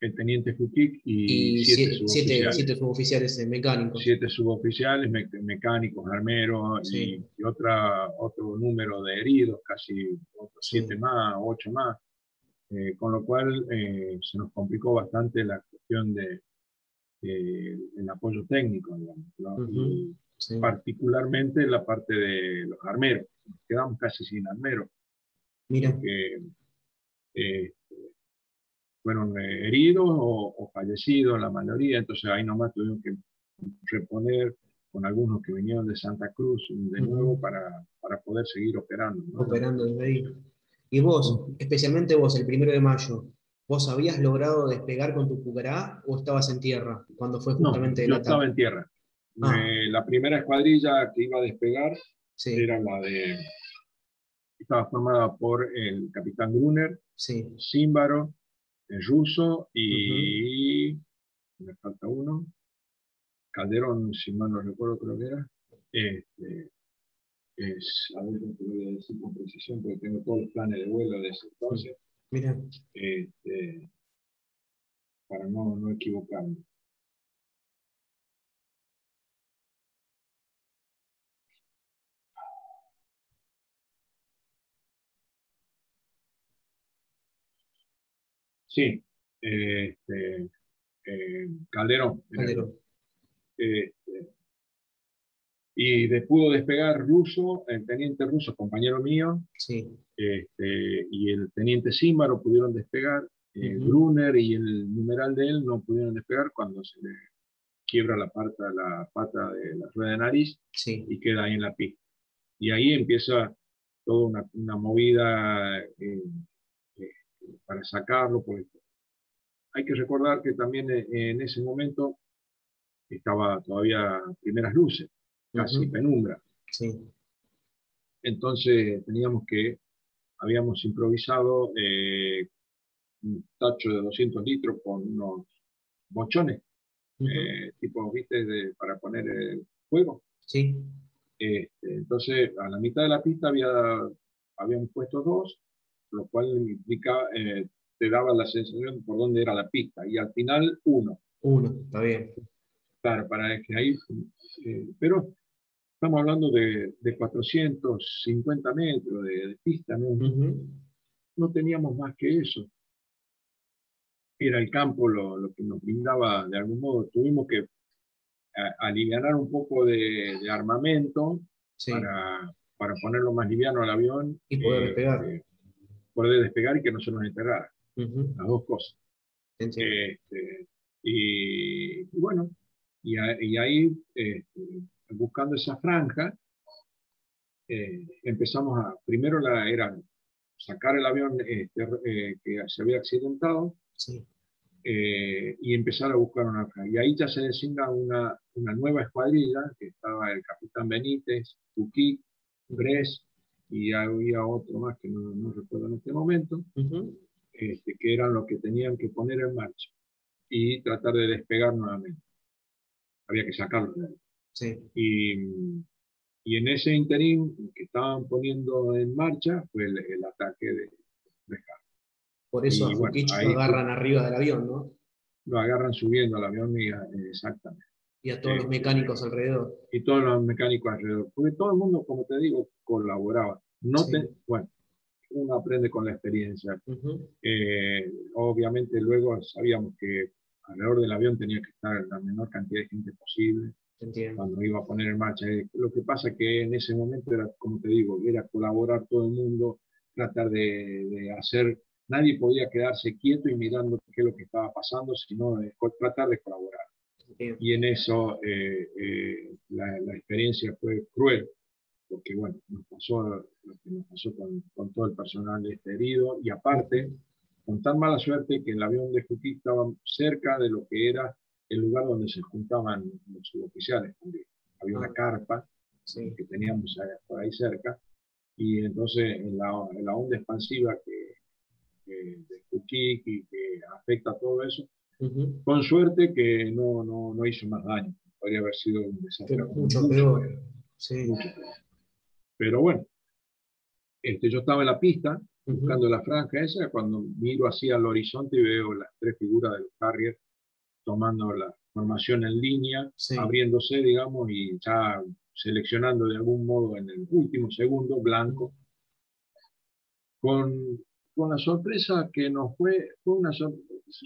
el teniente Fukik y Y 7 suboficiales. siete suboficiales mecánicos. 7 suboficiales, mecánicos, armeros Sí, y otro número de heridos, casi otros 7 sí. más, 8 más. Con lo cual se nos complicó bastante la cuestión el apoyo técnico, digamos, ¿no? Ujú, Y sí. particularmente la parte de los armeros. Nos quedamos casi sin armeros, Mira, porque eh, fueron heridos o fallecidos la mayoría, entonces ahí nomás tuvimos que reponer con algunos que vinieron de Santa Cruz de nuevo ujú, para poder seguir operando, ¿no? operando desde ahí. Y vos, especialmente vos, el 1 de mayo, ¿vos habías logrado despegar con tu Pucará o estabas en tierra cuando fue No, justamente el yo estaba ataque? en tierra. Ah, La primera escuadrilla que iba a despegar sí, era estaba formada por el capitán Gruner, sí. Címbaro, el ruso Ujú. y me falta uno, Calderón, si mal no recuerdo, creo que era. Este, a ver, no te voy a decir con precisión porque tengo todos los planes de vuelo de ese entonces, Mira, este, para no equivocarme. Sí, este, Calderón era Calderón. este, y pudo despegar ruso, el teniente ruso, compañero mío, Sí. y el teniente Címbaro pudieron despegar. Ujú, Brunner y el numeral de él no pudieron despegar cuando se le quiebra la pata de la rueda de nariz sí. y queda ahí en la pista. Y ahí empieza toda una movida para sacarlo. Porque hay que recordar que también en ese momento estaba todavía primeras luces, casi Ujú, penumbra. sí. Entonces habíamos improvisado un tacho de 200 litros con unos bochones, Ujú, tipo, viste, para poner fuego. sí. Entonces, a la mitad de la pista habían puesto dos, lo cual implicaba, te daba la sensación de por dónde era la pista, y al final uno. Uno, está bien. Claro, para que ahí, pero estamos hablando de 450 metros de pista, ¿no? Ujú, No teníamos más que eso. Era el campo lo que nos brindaba de algún modo. Tuvimos que alivianar un poco de armamento sí. para ponerlo más liviano al avión, Y poder despegar. poder despegar y que no se nos enterrara. Ujú, Las dos cosas. entiendo. Este, y bueno, y ahí, buscando esa franja, empezamos primero era sacar el avión que se había accidentado, Sí. y empezar a buscar una franja. Y ahí ya se designa una nueva escuadrilla, que estaba el capitán Benítez, Tuquí, Ujú, Bres, y había otro más que no recuerdo en este momento, ujú, que eran los que tenían que poner en marcha y tratar de despegar nuevamente. Había que sacarlos de ahí. sí. Y en ese interín que estaban poniendo en marcha fue el ataque de Jara. Por eso a Y bueno, Fukich lo ahí agarran arriba del avión, ¿no? lo agarran subiendo al avión y exactamente. Y a todos los Este, mecánicos alrededor. y todos los mecánicos alrededor. Porque todo el mundo, como te digo, colaboraba. Sí. Bueno, uno aprende con la experiencia. Ujú, Obviamente luego sabíamos que alrededor del avión tenía que estar la menor cantidad de gente posible entiendo. cuando iba a poner en marcha. Lo que pasa es que en ese momento era, como te digo, era colaborar todo el mundo, tratar de hacer, nadie podía quedarse quieto y mirando qué es lo que estaba pasando, sino tratar de colaborar. Entiendo. Y en eso la experiencia fue cruel, porque bueno, nos pasó lo que nos pasó con todo el personal herido, y aparte, Ujú, con tan mala suerte que el avión de Juquí estaba cerca de lo que era el lugar donde se juntaban los suboficiales también. Había una ah, carpa sí. que teníamos por ahí cerca, y entonces en la onda expansiva de Juquí y que afecta a todo eso, Ujú. con suerte que no hizo más daño. Podría haber sido un Fue desastre mucho mucho peor. peor, Sí. mucho peor. Pero bueno, yo estaba en la pista buscando la franja esa, cuando miro hacia el horizonte y veo las tres figuras de los Harrier tomando la formación en línea, Sí. abriéndose, digamos, y ya seleccionando de algún modo en el último segundo blanco, con la sorpresa que nos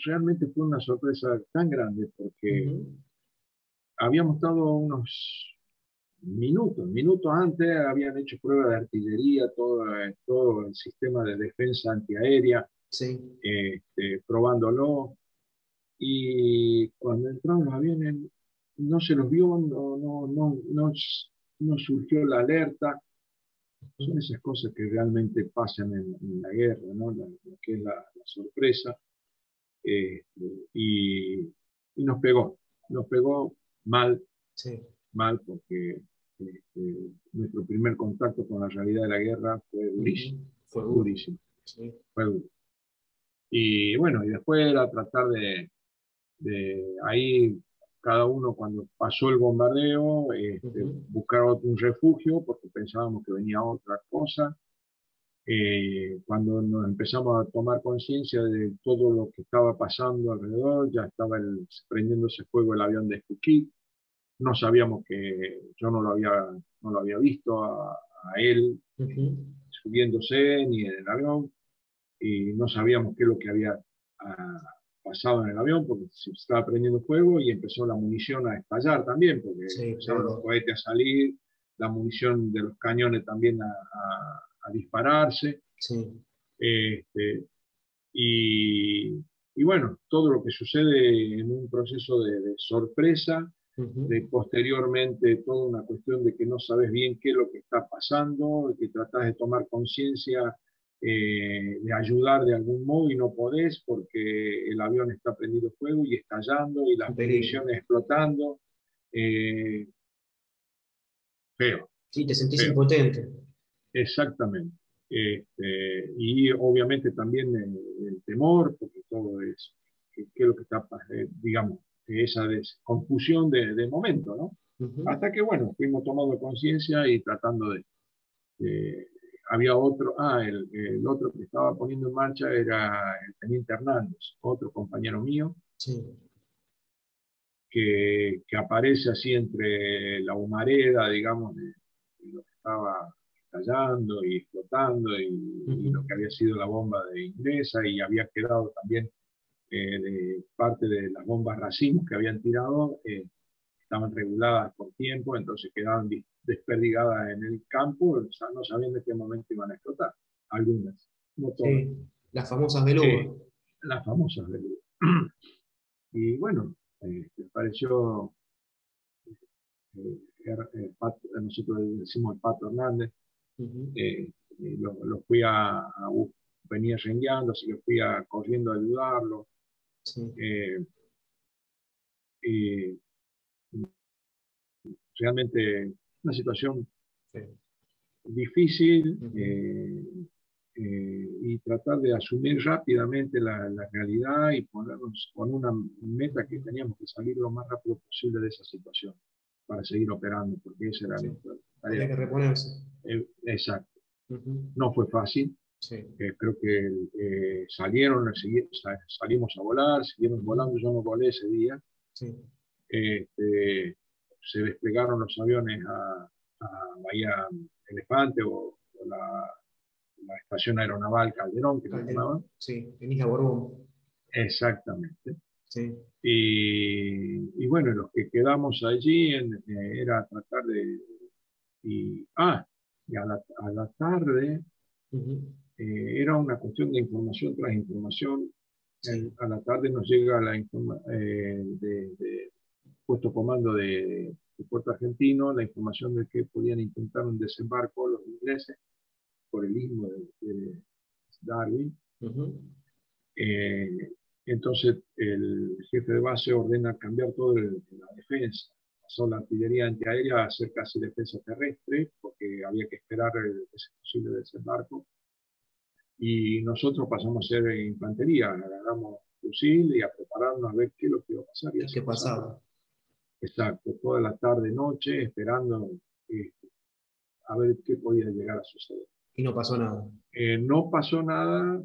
realmente fue una sorpresa tan grande, porque habíamos estado unos minutos antes, habían hecho pruebas de artillería, todo el sistema de defensa antiaérea, Sí. Probándolo, y cuando entraron los aviones no se los vio, no surgió la alerta. Son esas cosas que realmente pasan en la guerra, ¿no? Lo que es la sorpresa, y, y nos pegó mal, Sí. mal, porque nuestro primer contacto con la realidad de la guerra fue durísimo, Fue duro. durísimo, Sí. fue duro. Y bueno, y después era tratar ahí, cada uno cuando pasó el bombardeo, buscar un refugio, porque pensábamos que venía otra cosa. Cuando nos empezamos a tomar conciencia de todo lo que estaba pasando alrededor, ya estaba prendiéndose fuego el avión de Sputnik. No sabíamos yo no lo había visto a él subiéndose ni en el avión, y no sabíamos qué es lo que había pasado en el avión, porque se estaba prendiendo fuego y empezó la munición a estallar también, porque Sí, empezaron los cohetes a salir, la munición de los cañones también a dispararse. Sí. Y, y bueno, todo lo que sucede en un proceso de sorpresa, de posteriormente toda una cuestión de que no sabes bien qué es lo que está pasando, de que tratás de tomar conciencia, de ayudar de algún modo y no podés porque el avión está prendido fuego y estallando y las municiones explotando. Feo, Sí, te sentís feo. impotente. Exactamente. Y obviamente también el temor, porque todo es, qué es lo que está, digamos, esa confusión de momento, ¿no? Hasta que, bueno, fuimos tomando conciencia y tratando había otro, el otro que estaba poniendo en marcha era el teniente Hernández, otro compañero mío, Sí. que aparece así entre la humareda, digamos, de lo que estaba estallando y explotando, y lo que había sido la bomba de inglesa, y había quedado también de parte de las bombas racimos que habían tirado, estaban reguladas por tiempo, entonces quedaban desperdigadas en el campo, o sea, no sabiendo en qué momento iban a explotar. Algunas, no todas. Sí, las famosas belugas. Las famosas belugas. Y bueno, me pareció, nosotros decimos el Pato Hernández, lo fui venía rengueando, así que fui corriendo a ayudarlo. Sí. Y realmente una situación Sí. difícil, y tratar de asumir rápidamente la realidad y ponernos con una meta que teníamos que salir lo más rápido posible de esa situación para seguir operando, porque esa era Sí. nuestra Había tarea. que reponerse. Exacto. No fue fácil. Sí. Creo que salimos a volar, siguieron volando, yo no volé ese día. Sí. Se desplegaron los aviones a Bahía Elefante o la estación aeronaval Calderón, que le llamaban. Sí, en Isla Borbón. Exactamente. Sí. Y bueno, los que quedamos allí era tratar y a la tarde era una cuestión de información tras información. Sí. A la tarde nos llega la de puesto comando de Puerto Argentino la información de que podían intentar un desembarco los ingleses por el istmo de Darwin. Entonces el jefe de base ordena cambiar todo la defensa. Pasó la artillería antiaérea a hacer casi defensa terrestre, porque había que esperar ese posible desembarco. Y nosotros pasamos a ser infantería, agarramos fusil y a prepararnos a ver qué es lo que iba a pasar. Y ¿Qué así pasaba? Exacto, toda la tarde, noche, esperando a ver qué podía llegar a suceder. Y no pasó nada. No pasó nada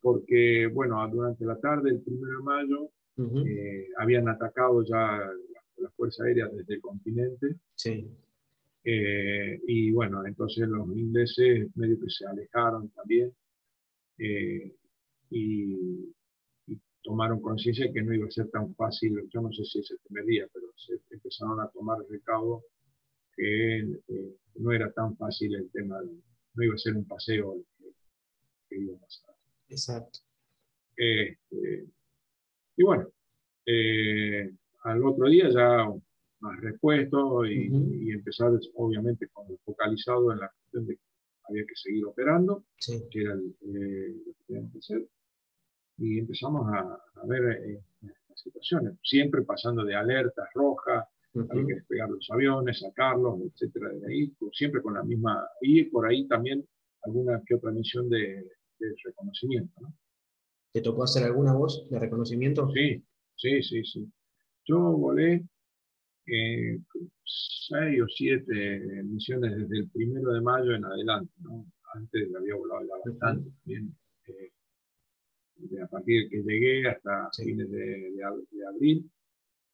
porque, bueno, durante la tarde del 1 de mayo Ujú. habían atacado ya las fuerzas aéreas desde el continente. Sí, Y bueno, entonces los ingleses medio que se alejaron también eh, y, y tomaron conciencia de que no iba a ser tan fácil. Yo no sé si ese primer día, pero se empezaron a tomar el recaudo que no era tan fácil el tema, no iba a ser un paseo que iba a pasar. exacto. Este, y bueno, eh, al otro día ya más repuesto Ujú. y empezar obviamente con focalizado en la cuestión de que había que seguir operando, Sí. que era lo que teníamos que hacer, y empezamos a ver las situaciones, siempre pasando de alertas rojas, había que Ujú. despegar los aviones, sacarlos, etcétera, de ahí, siempre con la misma, y por ahí también alguna que otra misión de reconocimiento, ¿no? ¿Te tocó hacer alguna voz de reconocimiento? Sí, sí, sí, sí. Yo volé 6 o 7 misiones desde el 1 de mayo en adelante, ¿no? Antes había volado ya Ujú. bastante, bien, a partir de que llegué hasta Sí. fines de abril,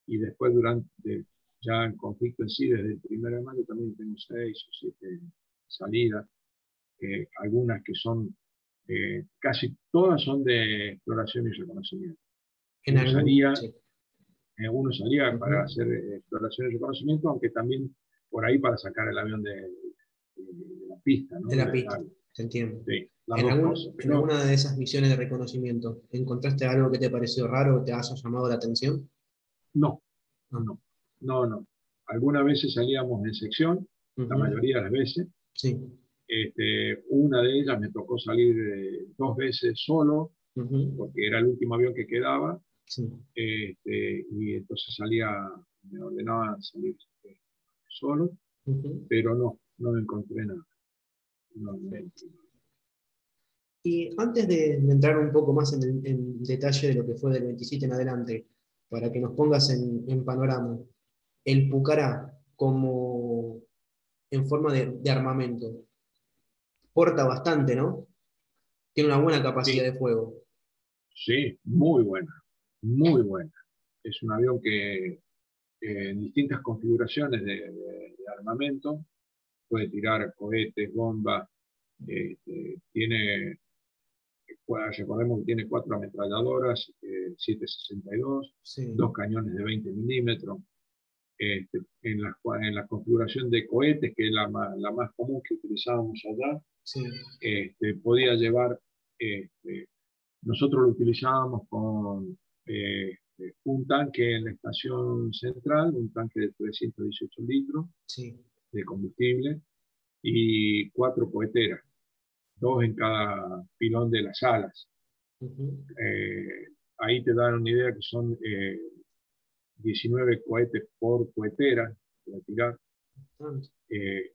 y después durante ya el conflicto en sí, desde el 1 de mayo también tengo 6 o 7 salidas, algunas que son, casi todas son de exploración y reconocimiento. En Uno algún. salía Sí. para Ujú. hacer exploración y reconocimiento, aunque también por ahí para sacar el avión de la pista, De ¿no? la Del pista, estadio. se entiende. Sí, las dos cosas. En Pero alguna de esas misiones de reconocimiento, ¿encontraste algo que te pareció raro o te haya llamado la atención? no, No. no, no, no. Algunas veces salíamos en sección, la Ujú. mayoría de las veces. Sí. Una de ellas me tocó salir 2 veces solo, Ujú. porque era el último avión que quedaba, Sí. y entonces me ordenaban salir solo, Ujú. pero no, no encontré nada. No, no encontré nada. Y antes de entrar un poco más en detalle de lo que fue del 27 en adelante, para que nos pongas en panorama, el Pucará como en forma de armamento, porta bastante, ¿no? Tiene una buena capacidad Sí, de fuego. sí, muy buena, muy buena. Es un avión que en distintas configuraciones de armamento puede tirar cohetes, bombas, tiene, recordemos que tiene 4 ametralladoras, 7,62, Sí, 2 cañones de 20 milímetros. En la configuración de cohetes, que es la más común que utilizábamos allá, sí. podía llevar, este, nosotros lo utilizábamos con un tanque en la estación central, un tanque de 318 litros Sí. de combustible y 4 coheteras, 2 en cada pilón de las alas. Ujú. Eh, Ahí te dan una idea que son 19 cohetes por cohetera para tirar. Tanto. Eh,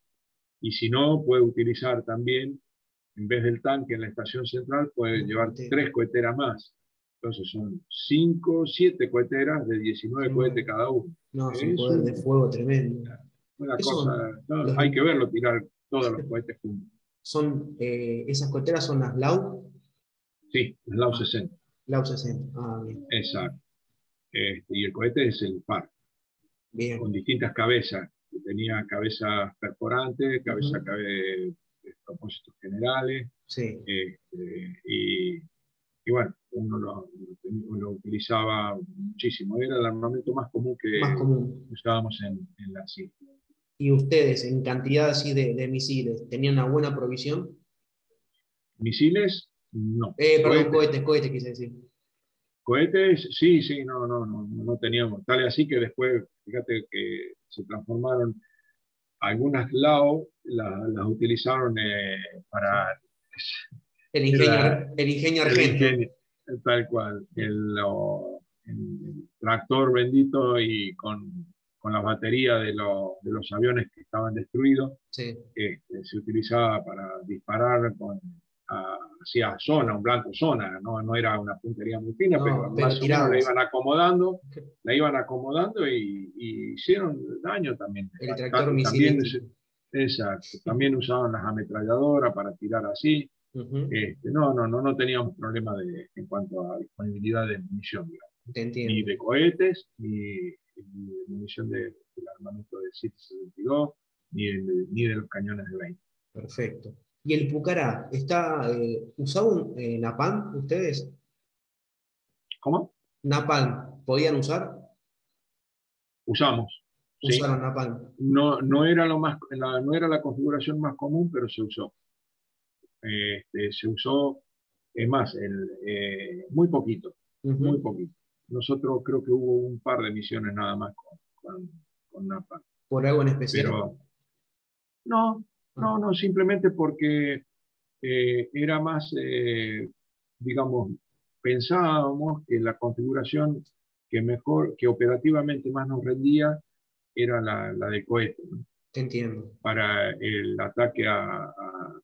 y si no, puede utilizar también, en vez del tanque en la estación central, puede Una llevar cohetera. 3 coheteras más. Entonces son 5, 7 coheteras de 19 cohetes 19. cada uno. No, es un Es poder de fuego tremendo. una ¿Qué cosa, son? no, hay que verlo tirar todos los cohetes juntos. Esas coheteras son las LAU. Sí, el Lau Ah, 60, LAU 60. Ah, bien. exacto. Y el cohete es el par, con Bien. distintas cabezas. Tenía cabezas perforantes, cabeza Ujú. de propósitos generales, Sí, y bueno, uno lo utilizaba muchísimo. Era el armamento más común más que común. usábamos en la CIA. ¿Y ustedes, en cantidad así de misiles, tenían una buena provisión? Misiles, no. Perdón, Cohetes, cohetes quise decir. cohetes, sí, sí, no teníamos. Tal es así que después, fíjate que se transformaron. Algunas LAO las utilizaron para El ingenio el argento. ingenio, tal cual, el tractor bendito y con las baterías de los aviones que estaban destruidos, Sí. se utilizaba para disparar hacia zona, un blanco zona, no era una puntería muy fina, pero No, pero más o menos tirabas. la iban acomodando y hicieron daño también. El tractor También misilístico. exacto. También usaban las ametralladoras para tirar así. Ujú. No teníamos problema en cuanto a disponibilidad de munición, digamos. Te Ni entiendo. de cohetes, ni de munición del armamento de 7,62, ni de los cañones de 20. Perfecto. ¿Y el Pucará, usaban napalm ustedes? ¿Cómo? ¿Napalm podían usar? Usamos, sí. Usaron napalm. No era no era la configuración más común, pero se usó. Se usó, es más, muy poquito, muy Ujú. poquito. Nosotros creo que hubo un par de misiones nada más con Napa, ¿Por algo en especial? pero no, Ah, no, simplemente porque era más, digamos, pensábamos que la configuración que operativamente más nos rendía era la de cohete, ¿no? te entiendo. Para el ataque a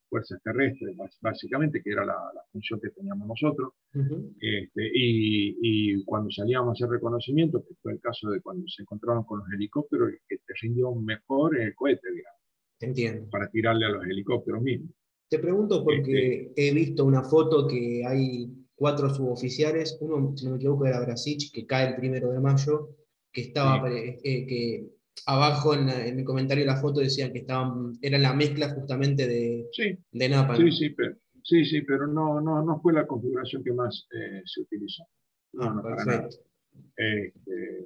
fuerzas terrestres, básicamente, que era la función que teníamos nosotros. Ujú. Y cuando salíamos a hacer reconocimiento, que fue el caso de cuando se encontraban con los helicópteros, el que te rindió mejor el cohete, digamos, Te entiendo. para tirarle a los helicópteros mismos. Te pregunto Este, porque he visto una foto que hay cuatro suboficiales, uno, si no me equivoco, era Brasich, que cae el 1 de mayo, que sí, que abajo en el comentario de la foto decían que era la mezcla justamente sí, de sí, Napalm. pero no fue la configuración que más se utilizó. Ah, No, para nada. perfecto. Este,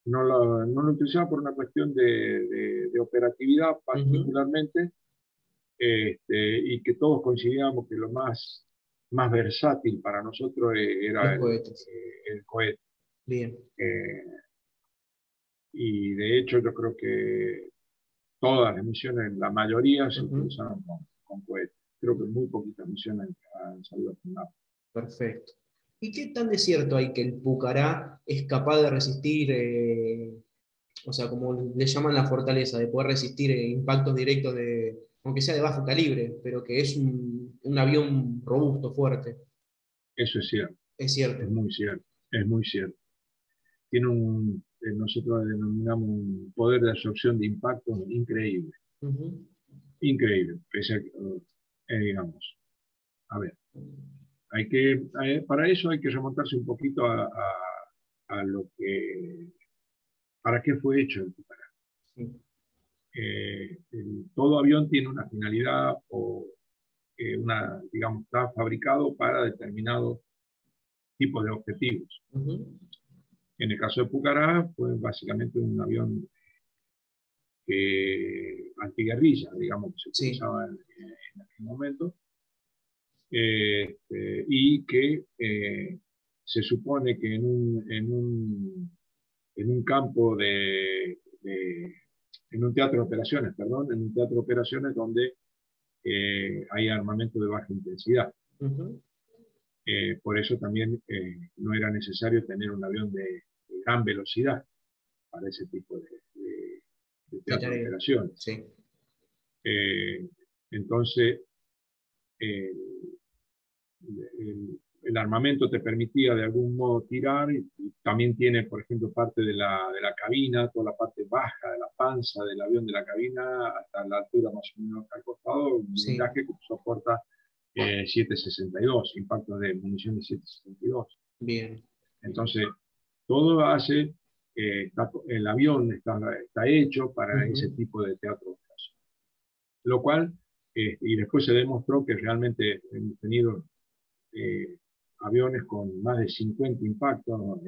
no lo utilizaba por una cuestión de operatividad Ujú. particularmente, y que todos coincidíamos que lo más versátil para nosotros era Los cohetes. el cohete. Bien. Eh, y de hecho yo creo que todas las misiones, la mayoría se Ujú. utilizaron con cohete. Creo que muy poquitas misiones han salido con nada. Perfecto. ¿Y qué tan de cierto hay que el Pucará es capaz de resistir, o sea, como le llaman la fortaleza, de poder resistir impactos directos aunque sea de bajo calibre, pero que es un avión robusto, fuerte? Eso es cierto, Es es cierto. muy cierto, es muy cierto. Tiene nosotros denominamos un poder de absorción de impacto increíble, Ujú. increíble. Pese a digamos, a ver, para eso hay que remontarse un poquito a lo que, para qué fue hecho el Tucana. Sí. Todo avión tiene una finalidad o digamos, está fabricado para determinados tipos de objetivos. Ujú. En el caso de Pucará, fue básicamente un avión antiguerrilla, digamos, que se Sí. utilizaba en aquel momento, y que se supone que en un campo en un teatro de operaciones, perdón, en un teatro de operaciones donde hay armamento de baja intensidad. Ujú. Por eso también no era necesario tener un avión de gran velocidad para ese tipo de De teatro de tarea. operaciones. Sí. Eh, entonces, eh, el armamento te permitía de algún modo tirar, y también tiene, por ejemplo, parte de la cabina, toda la parte baja de la panza del avión de la cabina, hasta la altura más o menos al costado, un Sí. blindaje que soporta 7,62, impactos de munición de 7,62. Bien. Entonces, todo hace, el avión está hecho para ese Ujú. tipo de teatro de operación. Lo cual, y después se demostró que realmente hemos tenido eh, aviones con más de 50 impactos,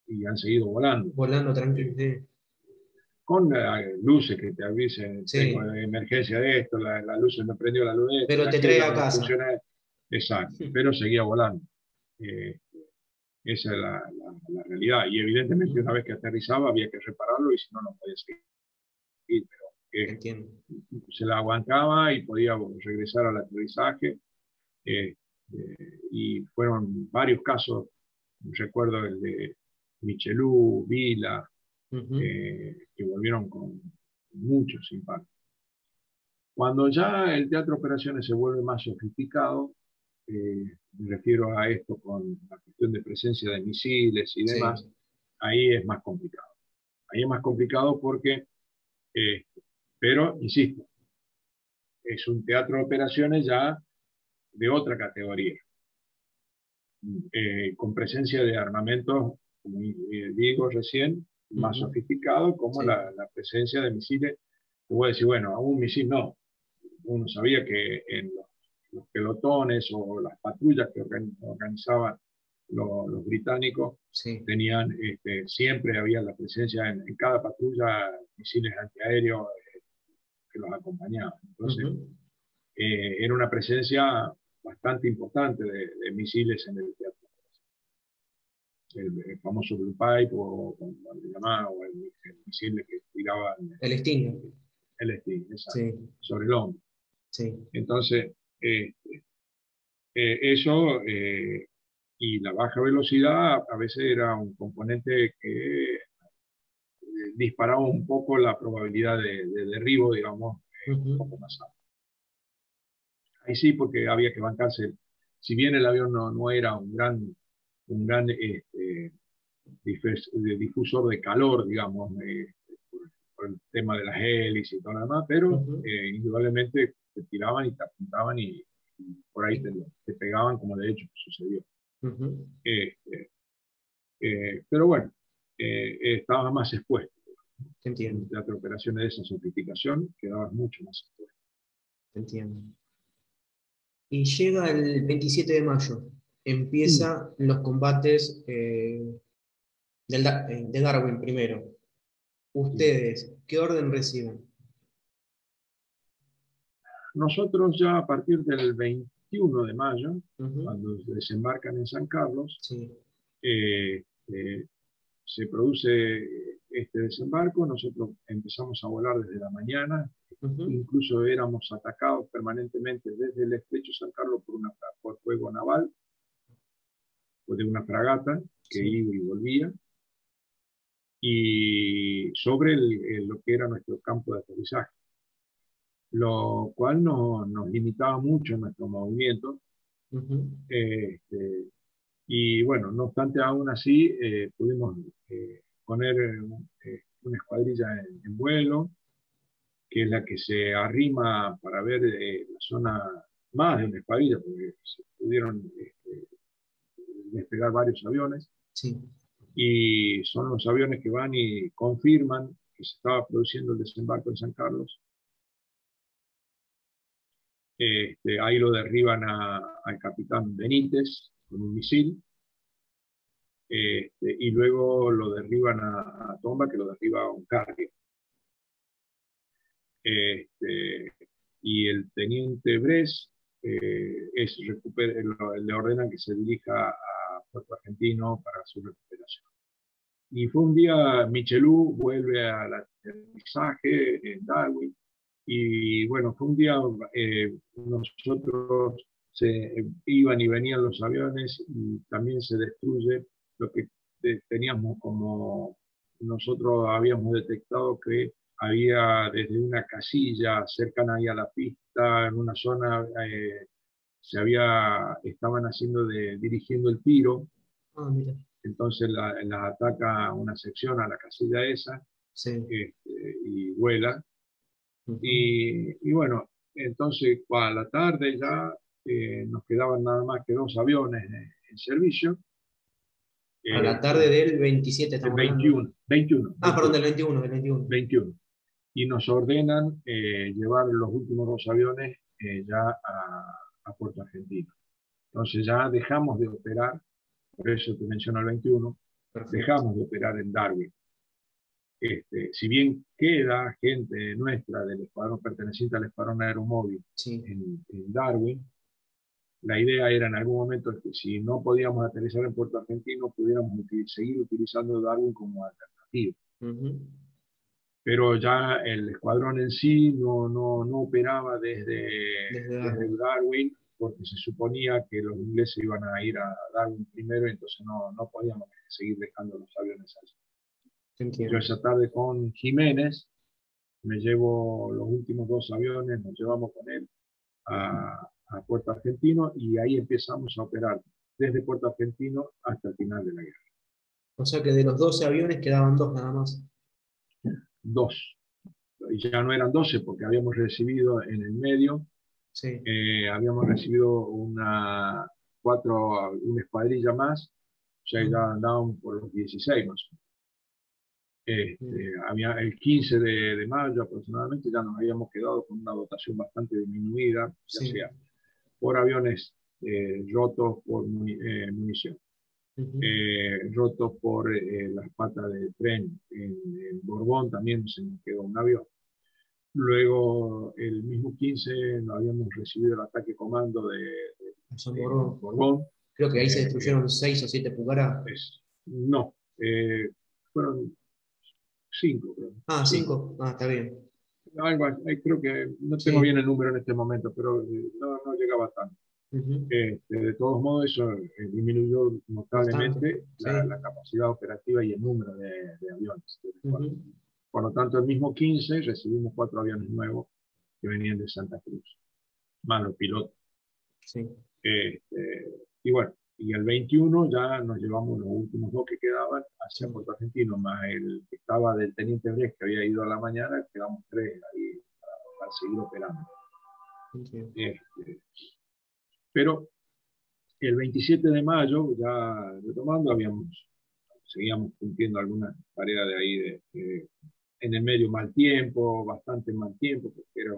y han seguido volando. Volando tranquilo. Eh, Sí. con luces que te avisen, tengo Sí. emergencia de esto, la luz se me prendió la luz de esto, Pero de te trae aquello, a no me casa. funciona. Exacto, pero seguía volando. Eh, Esa es la realidad. Y evidentemente una Ujú. vez que aterrizaba había que repararlo y si no, no podía seguir. Pero Entiendo. se la aguantaba y podía regresar al aterrizaje. eh, y fueron varios casos. Recuerdo el de Michelú, Vila, Ujú. que volvieron con muchos impactos. Cuando ya el teatro de operaciones se vuelve más sofisticado, me refiero a esto con la cuestión de presencia de misiles y demás, Sí. ahí es más complicado. Ahí es más complicado porque eh, Pero, insisto, es un teatro de operaciones ya de otra categoría, con presencia de armamentos, como digo recién, más sofisticados, como Sí. la presencia de misiles. Te voy a decir, bueno, a un misil no. Uno sabía que en los pelotones o las patrullas que organizaban los británicos, Sí. tenían, siempre había la presencia en cada patrulla misiles antiaéreos que los acompañaban. Entonces, era una presencia bastante importante de misiles en el teatro. El famoso Blue Pipe o el misil que tiraban El Stinger. el Sting, Sí. sobre el hombro. Sí. Entonces, eso y la baja velocidad a veces era un componente que disparaba un poco la probabilidad de derribo, digamos, un poco más alta. Ahí sí, porque había que bancarse. Si bien el avión no era un gran difusor de calor, digamos, por el tema de las hélices y todo lo demás, pero indudablemente te tiraban y te apuntaban y por ahí te pegaban, como de hecho sucedió. Pero bueno, estabas más expuesto. En un teatro de operaciones de esa sofisticación quedabas mucho más expuesto. Entiendo. Y llega el 27 de mayo, empiezan los combates de Darwin primero. ¿Ustedes qué orden reciben? Nosotros ya a partir del 21 de mayo, cuando desembarcan en San Carlos, sí. Se produce este desembarco, nosotros empezamos a volar desde la mañana, incluso éramos atacados permanentemente desde el estrecho San Carlos por fuego naval, o de una fragata que iba y volvía, y sobre lo que era nuestro campo de aterrizaje, lo cual nos limitaba mucho nuestro movimiento. Y bueno, no obstante, aún así pudimos poner una escuadrilla en vuelo, que es la que se arrima para ver la zona, más de una escuadrilla, porque se pudieron despegar varios aviones, y son los aviones que van y confirman que se estaba produciendo el desembarco en San Carlos. Ahí lo derriban al capitán Benítez con un misil. Y luego lo derriban a Tomba, que lo derriba a un cargue. Y el teniente Bres le ordena que se dirija a Puerto Argentino para su recuperación. Y fue un día, Michelú vuelve al aterrizaje en Darwin, y bueno, fue un día, nosotros iban y venían los aviones y también se destruye lo que teníamos como, nosotros habíamos detectado que había desde una casilla cercana ahí a la pista, en una zona, estaban dirigiendo el tiro. Mira. Entonces la ataca una sección a la casilla esa, y vuela. Y bueno, entonces a la tarde ya nos quedaban nada más que 2 aviones en servicio. A la tarde del 27 El estamos 21. Perdón, del 21. Y nos ordenan llevar los últimos 2 aviones ya a Puerto Argentino. Entonces ya dejamos de operar, por eso te menciono el 21, dejamos de operar en Darwin. Si bien queda gente nuestra del escuadrón perteneciente al escuadrón aeromóvil en Darwin, la idea era en algún momento que si no podíamos aterrizar en Puerto Argentino, pudiéramos seguir utilizando Darwin como alternativa. Pero ya el escuadrón en sí no operaba desde Darwin, porque se suponía que los ingleses iban a ir a Darwin primero, y entonces no podíamos seguir dejando los aviones allí. Yo esa tarde con Jiménez me llevo los últimos 2 aviones, nos llevamos con él a Puerto Argentino, y ahí empezamos a operar desde Puerto Argentino hasta el final de la guerra. O sea que de los 12 aviones quedaban 2 nada más. 2. ya no eran 12 porque habíamos recibido en el medio, Sí. habíamos recibido una escuadrilla más, o sea, ya andaban por los 16 más o menos. Había el 15 de mayo aproximadamente, ya nos habíamos quedado con una dotación bastante disminuida, ya Sí. sea por aviones rotos por munición, rotos por las patas de tren. En Borbón también se nos quedó un avión. Luego, el mismo 15, habíamos recibido el ataque comando San de Borrón. Borbón. Creo que ahí se destruyeron 6 o 7 Pucará. No, fueron 5, creo. Ah, Cinco. 5. Ah, está bien. Algo, creo que no tengo Sí. bien el número en este momento, pero no llegaba tanto. De todos modos, eso disminuyó Bastante. notablemente Sí. la capacidad operativa y el número de aviones. Por lo tanto, el mismo 15 recibimos 4 aviones nuevos que venían de Santa Cruz, más los pilotos. Sí. Y bueno, y el 21 ya nos llevamos los últimos 2 que quedaban hacia Sí. Puerto Argentino, más el que estaba del teniente Bres, que había ido a la mañana, quedamos 3 ahí para seguir operando. Pero el 27 de mayo, ya retomando, seguíamos cumpliendo algunas tareas de ahí, en el medio mal tiempo, bastante mal tiempo, porque era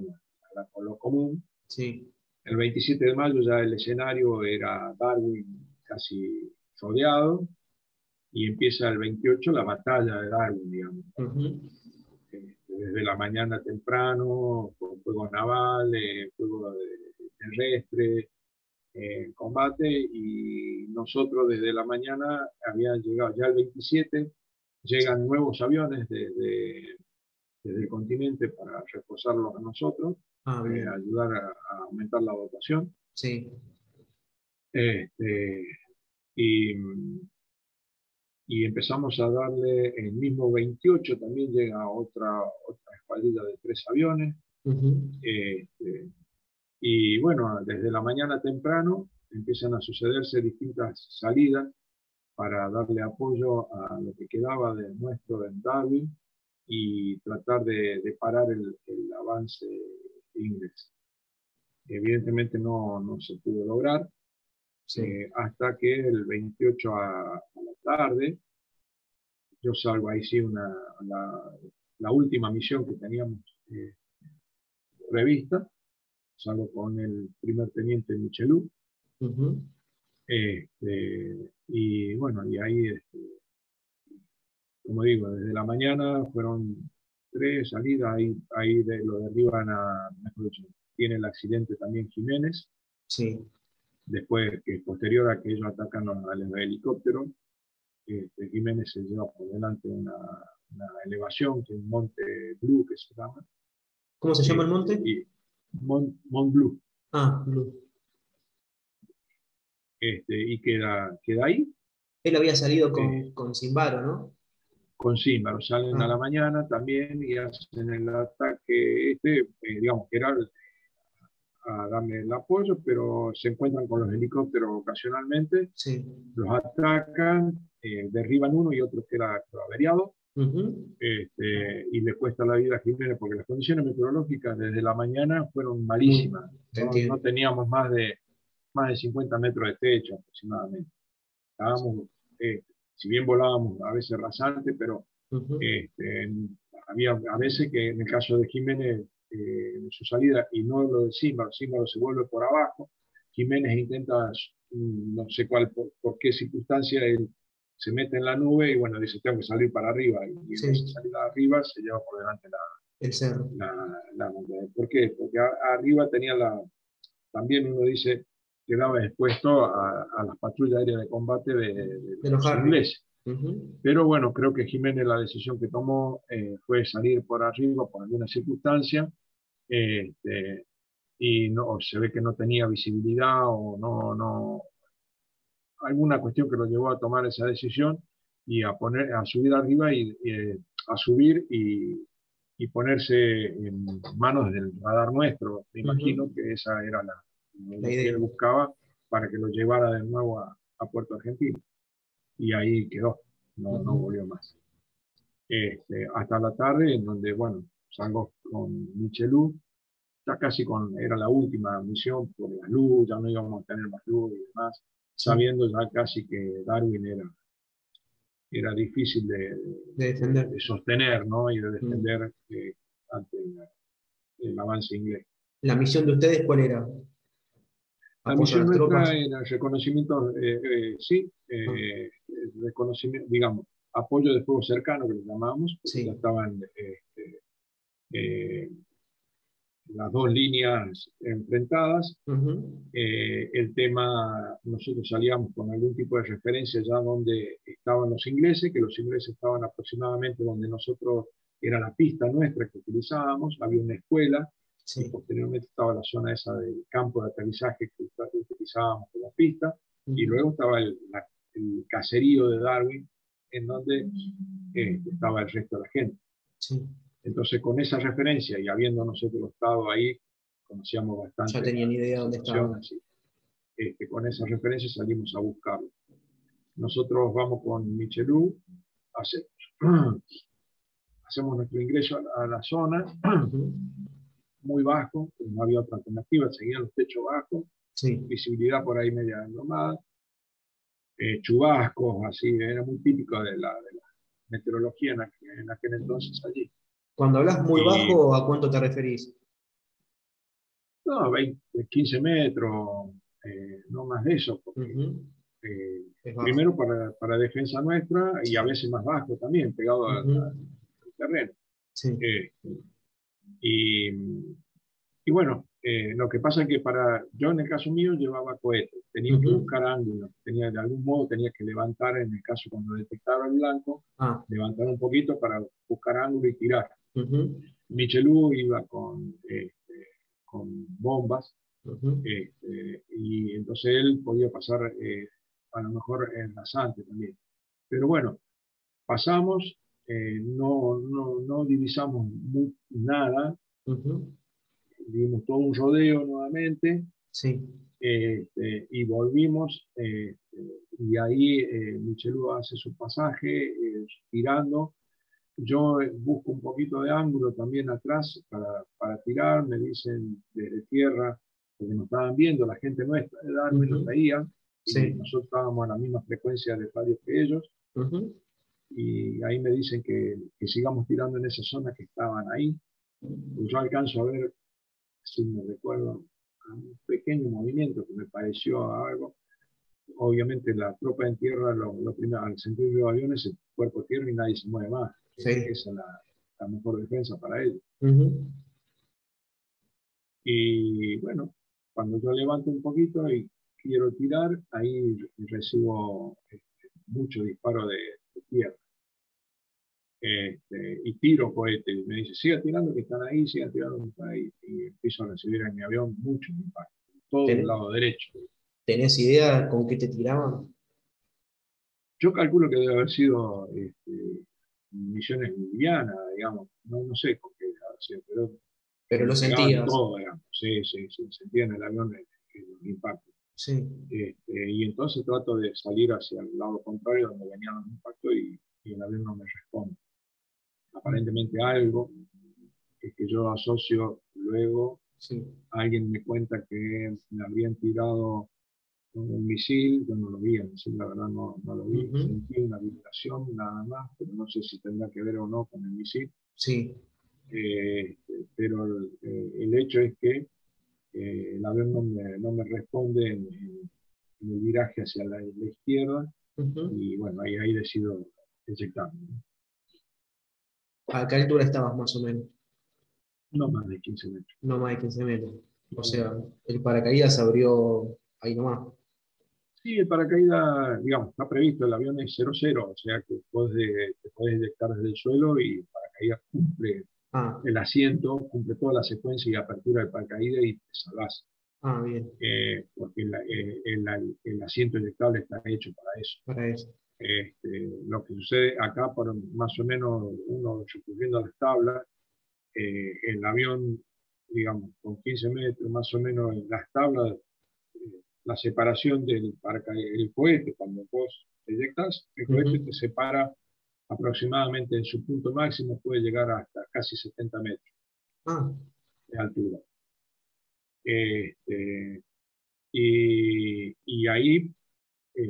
lo común. Sí. El 27 de mayo ya el escenario era Darwin casi rodeado, y empieza el 28 la batalla de Darwin, digamos. Desde la mañana temprano, con fuego naval, fuego terrestre, combate, y nosotros desde la mañana habían llegado ya el 27, llegan nuevos aviones desde el continente para reforzarlos a nosotros, ayudar a aumentar la dotación. Sí. Y, y empezamos a darle, el mismo 28 también llega otra escuadrilla de 3 aviones. Y bueno, desde la mañana temprano empiezan a sucederse distintas salidas para darle apoyo a lo que quedaba de nuestro en Darwin y tratar de parar el avance inglés. Evidentemente no se pudo lograr, hasta que el 28 a la tarde, yo salgo ahí, sí, la última misión que teníamos prevista, salgo con el primer teniente Michelou. Y bueno, y ahí, como digo, desde la mañana fueron 3 salidas, ahí lo derriban mejor dicho, tiene el accidente también Jiménez. Sí. Después, que posterior a que ellos atacan al helicóptero, Jiménez se lleva por delante una elevación, que es un Monte Blue, que se llama. ¿Cómo se llama el monte? Mont Blue. Ah, Blue. Y queda ahí. Él había salido con Simbaro, ¿no? Con Simbaro, salen a la mañana también y hacen el ataque, digamos, que era a darle el apoyo, pero se encuentran con los helicópteros ocasionalmente, sí. Los atacan, derriban uno y otro queda averiado, y le cuesta la vida a Jiménez porque las condiciones meteorológicas desde la mañana fueron malísimas. No teníamos más de 50 metros de techo aproximadamente. Estábamos, si bien volábamos a veces rasante, pero había a veces que en el caso de Jiménez, en su salida, y no lo de Símbaro se vuelve por abajo, Jiménez intenta, no sé por qué circunstancia, él se mete en la nube y bueno, dice, tengo que salir para arriba, y en esa salida arriba se lleva por delante el cerro. La montaña. ¿Por qué? Porque arriba tenía también uno dice, quedaba expuesto a las patrullas aéreas de combate de los ingleses. Pero bueno, creo que Jiménez la decisión que tomó fue salir por arriba por alguna circunstancia, y no, se ve que no tenía visibilidad o no alguna cuestión que lo llevó a tomar esa decisión y a subir arriba y a subir y ponerse en manos del radar nuestro. Me imagino que esa era lo que él buscaba para que lo llevara de nuevo a Puerto Argentino. Y ahí quedó, no volvió más. Hasta la tarde, en donde, bueno, salgo con Michelou, ya casi era la última misión por la luz, ya no íbamos a tener más luz y demás, sabiendo ya casi que Darwin era difícil De defender. de sostener, ¿no? Y de Mm. defender ante el avance inglés. ¿La misión de ustedes cuál era? La ¿Apoyo a misión las nuestra tropas? era reconocimiento, sí, Ah, reconocimiento, digamos, apoyo de fuego cercano que le llamábamos, porque ya sí. estaban eh, las dos líneas enfrentadas. Ujú. El tema, nosotros salíamos con algún tipo de referencia ya donde estaban los ingleses, que los ingleses estaban aproximadamente donde nosotros, era la pista nuestra que utilizábamos, había una escuela, y Sí. posteriormente estaba la zona esa del campo de aterrizaje que utilizábamos como pista, y Ujú. luego estaba el caserío de Darwin, en donde estaba el resto de la gente. Sí. Entonces, con esa referencia y habiendo nosotros estado ahí, conocíamos Ya bastante tenían la idea de dónde situación, estaban. así. Con esa referencia salimos a buscarlo. Nosotros vamos con Michelou, hace, hacemos nuestro ingreso a la zona, Ujú. muy bajo, porque no había otra alternativa, seguían los techos bajos, Sí. visibilidad por ahí media normal, chubascos, así, era muy típico de la meteorología en aquel entonces allí. Cuando hablas muy Y bajo, ¿a cuánto te referís? no, 20, 15 metros, no más de eso, porque Ujú. Es bajo. primero para defensa nuestra y a Sí. veces más bajo también, pegado al Ujú. terreno. Sí. Eh, y, y bueno, lo que pasa es que yo en el caso mío llevaba cohetes, tenía que Ujú. buscar ángulos, de algún modo tenía que levantar, en el caso cuando detectaba el blanco, Ah. levantar un poquito para buscar ángulo y tirar. Ujú. Michelou iba con bombas, Ujú. y entonces él podía pasar a lo mejor en rasante también. Pero bueno, pasamos, no divisamos nada, Ujú. dimos todo un rodeo nuevamente, Sí. y volvimos, y ahí Michelou hace su pasaje tirando. Yo busco un poquito de ángulo también atrás para tirar, me dicen desde tierra, porque nos estaban viendo, la gente nuestra de Darwin nos Ujú. veía, y Sí. nosotros estábamos a la misma frecuencia de radio que ellos, Ujú. y ahí me dicen que sigamos tirando en esa zona que estaban ahí. Y yo alcanzo a ver, si me recuerdo, un pequeño movimiento que me pareció algo. Obviamente la tropa en tierra, lo primero, al sentir los aviones, el cuerpo tierra y nadie se mueve más. Sí. Esa es la mejor defensa para ellos. Ujú. Y bueno, cuando yo levanto un poquito y quiero tirar, ahí recibo mucho disparo de tierra. Y tiro cohetes. Me dice, siga tirando que están ahí, siga tirando que están ahí. Y empiezo a recibir en mi avión muchos impactos, todo el ¿Ten- lado derecho. ¿Tenés idea con qué te tiraban? Yo calculo que debe haber sido misiones livianas, digamos, no sé con qué haber sido, pero Pero me lo pegaban de sentías. todo, digamos. Sí, sí, sí, sentía en el avión el impacto. Sí. Y entonces trato de salir hacia el lado contrario donde venían los impactos y el avión no me responde. Aparentemente algo que yo asocio luego, Sí. alguien me cuenta que me habrían tirado un misil, yo no lo vi, el misil la verdad no lo vi, Ujú. sentí una vibración nada más, pero no sé si tendrá que ver o no con el misil. Sí. Pero el hecho es que el avión no me responde en el viraje hacia la izquierda, Ujú. y bueno, ahí decido eyectarme, ¿no? ¿A qué altura estabas más o menos? No más de 15 metros. No más de 15 metros. O No, sea, el paracaídas se abrió ahí nomás. sí, el paracaídas, digamos, está previsto, el avión es 0-0, o sea que te puedes eyectar desde el suelo y el paracaídas cumple Ah, el asiento, cumple toda la secuencia y apertura del paracaídas y te salvas. bien, Porque el asiento eyectable está hecho para eso. para eso. Lo que sucede acá, por más o menos uno recurriendo a las tablas, el avión, digamos, con 15 metros, más o menos en las tablas, la separación del el cohete, cuando vos eyectas, el cohete Ujú. te separa aproximadamente en su punto máximo puede llegar hasta casi 70 metros Ah, de altura. Este, y ahí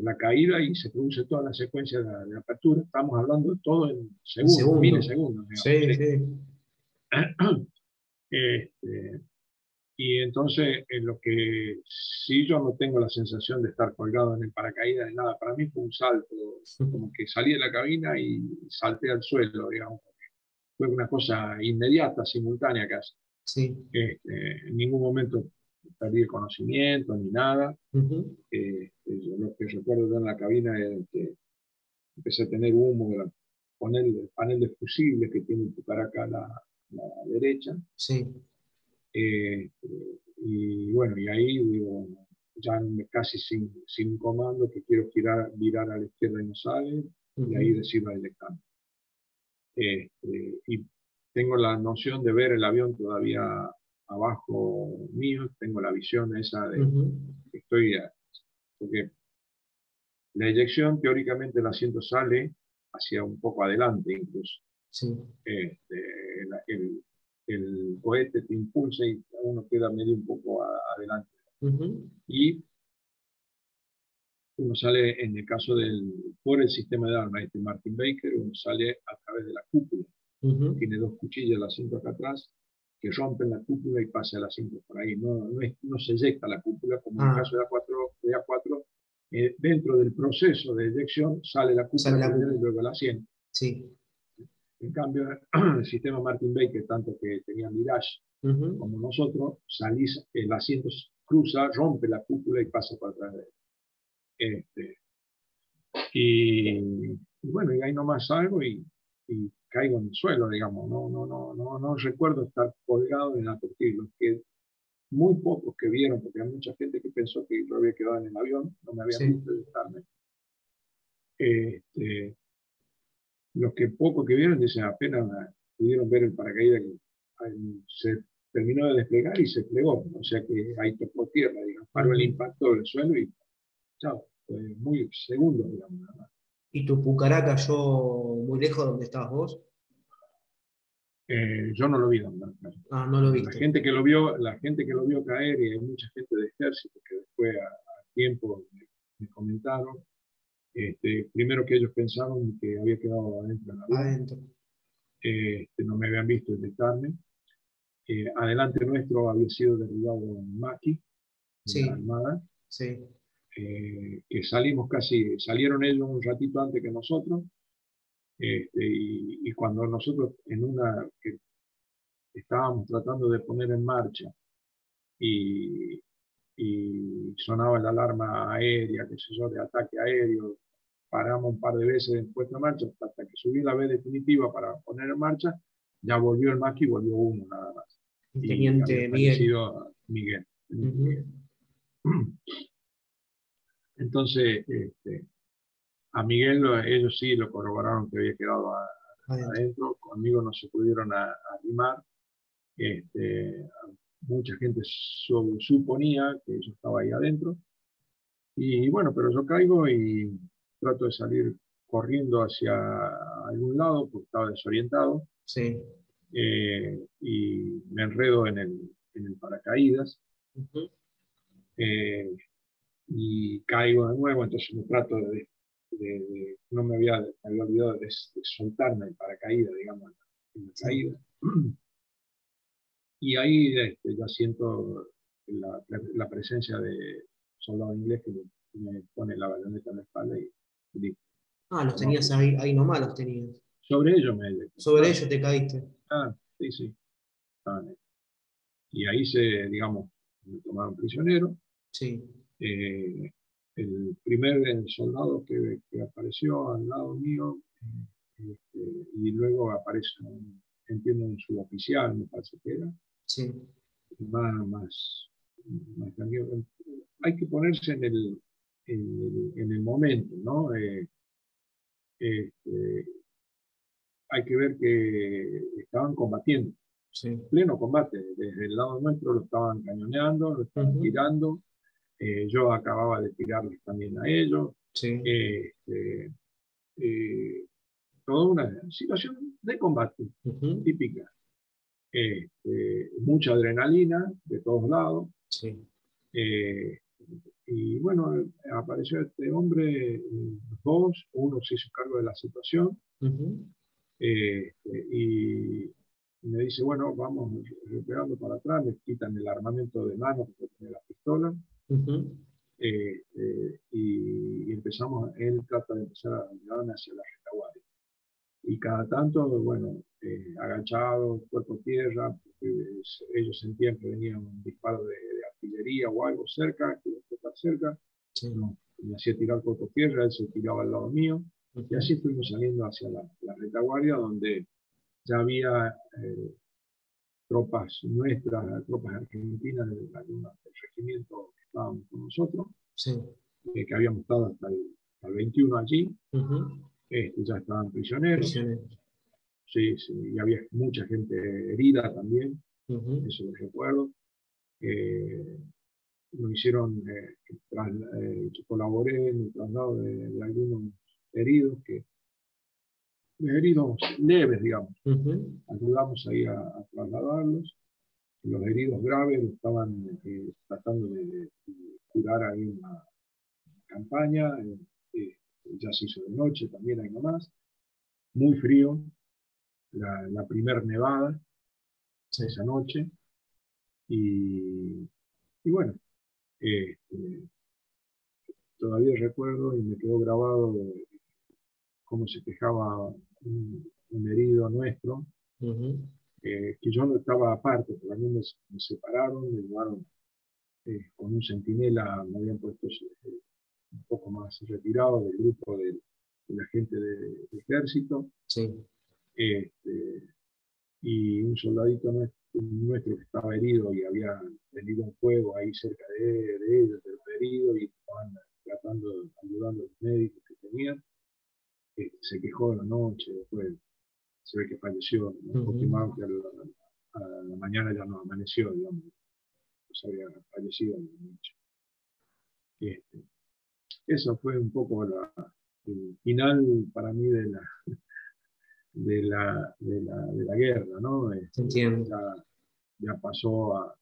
la caída y se produce toda la secuencia de apertura. Estamos hablando de todo en un segundos, segundo. milisegundos, digamos. Sí, ¿Sí? sí. Este, y entonces, en lo que sí yo no tengo la sensación de estar colgado en el paracaídas ni nada, para mí fue un salto, como que salí de la cabina y salté al suelo, digamos. Fue una cosa inmediata, simultánea casi. Sí. En ningún momento perdí el conocimiento ni nada. Ujú. Yo lo que recuerdo yo en la cabina es que empecé a tener humo de poner el panel de fusibles que tiene tu cara acá a la derecha. Sí. Eh, y bueno, y ahí digo, ya casi sin comando, que quiero virar a la izquierda y no sale, y ahí Ujú. decido eyectarme. Y tengo la noción de ver el avión todavía abajo mío, tengo la visión esa de Ujú. que estoy, porque la eyección teóricamente el asiento sale hacia un poco adelante incluso. Sí. El cohete te impulsa y uno queda medio un poco adelante. Ujú. Y uno sale, en el caso por el sistema de armas, este Martin Baker, uno sale a través de la cúpula. Ujú. Tiene dos cuchillas el asiento acá atrás que rompen la cúpula y pasa el asiento por ahí. No se eyecta la cúpula, como en el Ah, caso de A4, dentro del proceso de eyección sale la sale cúpula la primero y cúpula. luego el asiento. Sí. En cambio, el sistema Martin Baker, tanto que tenía Mirage Ujú. como nosotros, salís, el asiento cruza, rompe la cúpula y pasa por atrás de él. Y bueno, y ahí nomás salgo y caigo en el suelo, digamos. No recuerdo estar colgado en la tortilla. Los que muy pocos que vieron, porque hay mucha gente que pensó que yo había quedado en el avión, no me habían Sí. visto estarme. Este, los que pocos que vieron dicen apenas pudieron ver el paracaídas que se terminó de desplegar y se plegó, o sea que ahí tocó tierra, digamos, paró el Ujú. impacto del suelo y chao, fue muy segundo, digamos, nada más. ¿Y tu pucará cayó muy lejos de donde estabas vos? Yo no lo vi andar. Ah, no lo La viste. gente que lo vio, la gente que lo vio caer, y hay mucha gente de ejército que después a tiempo me comentaron, primero que ellos pensaron que había quedado adentro del avión, Adentro. no me habían visto detectarme. Adelante nuestro había sido derribado un Maki de la Sí, Armada, sí. que salieron ellos un ratito antes que nosotros, y cuando nosotros que estábamos tratando de poner en marcha y, y sonaba la alarma aérea, qué sé yo, de ataque aéreo, paramos un par de veces en puesta en marcha hasta que subí la B definitiva para poner en marcha, ya volvió el Maki y volvió uno nada más. El Y había teniente Miguel. fallecido Miguel. Ujú. Entonces, a Miguel ellos sí lo corroboraron que había quedado Adentro. adentro, conmigo no se pudieron animar. Mucha gente suponía que yo estaba ahí adentro. Y bueno, pero yo caigo y trato de salir corriendo hacia algún lado porque estaba desorientado, Sí. y me enredo en el paracaídas, Ujú. eh, y caigo de nuevo, entonces me trato no me había olvidado de soltarme el paracaídas, digamos, en la Sí. caída. Y ahí ya siento la presencia de soldado inglés que me pone la bayoneta en la espalda y listo, Ah, los toma tenías posición. ahí, ahí nomás los tenías. Sobre ello Sobre claro, ellos te caíste. sí, sí. estaban ahí. Y ahí digamos, me tomaron prisionero. Sí. Eh, el primer soldado que apareció al lado mío, y luego aparece, entiendo, un suboficial, me parece que era, Sí. más también. Hay que ponerse en el momento, ¿no? Este, hay que ver que estaban combatiendo, Sí. pleno combate. Desde el lado nuestro lo estaban cañoneando, lo estaban Ujú. tirando. Yo acababa de tirarles también a ellos. Sí. Este, eh, toda una situación de combate típica. Mucha adrenalina de todos lados. Sí. eh, y bueno, apareció este hombre, dos, uno se hizo cargo de la situación, y me dice, bueno, vamos pegando para atrás, me quitan el armamento de mano, porque tenía la pistola, y empezamos, él trata de empezar a llevarme hacia la retaguardia. Y cada tanto, bueno, agachados, cuerpo a tierra, ellos sentían que venía un disparo de artillería o algo cerca, que iba a estar cerca, Sí. no, me hacía tirar cuerpo a tierra, él se tiraba al lado mío, y así fuimos saliendo hacia la retaguardia, donde ya había tropas nuestras, tropas argentinas del regimiento que estaban con nosotros, Sí. que habíamos estado hasta el 21 allí, ya estaban prisioneros. Sí, sí, y había mucha gente herida también, eso lo recuerdo. Nos hicieron, yo colaboré en el traslado de algunos heridos, heridos leves, digamos. Ayudamos ahí a trasladarlos. Los heridos graves estaban tratando de curar ahí en la campaña. Ya se hizo de noche también ahí nomás. Muy frío, la primer nevada esa noche. Y bueno, todavía recuerdo y me quedó grabado cómo se quejaba un herido nuestro, que yo no estaba aparte, pero a mí me separaron, me llevaron con un centinela, me habían puesto un poco más retirado del grupo de la gente del ejército. Sí. Y un soldadito nuestro que estaba herido y había tenido un fuego ahí cerca de ellos, de los heridos, y estaban tratando, ayudando a los médicos que tenían, se quejó de la noche, después se ve que falleció, ¿no? Confirmaron que a la mañana ya no amaneció, digamos, pues había fallecido en la noche. Eso fue un poco el final para mí de la guerra, ¿no? Entiendo. Ya pasó a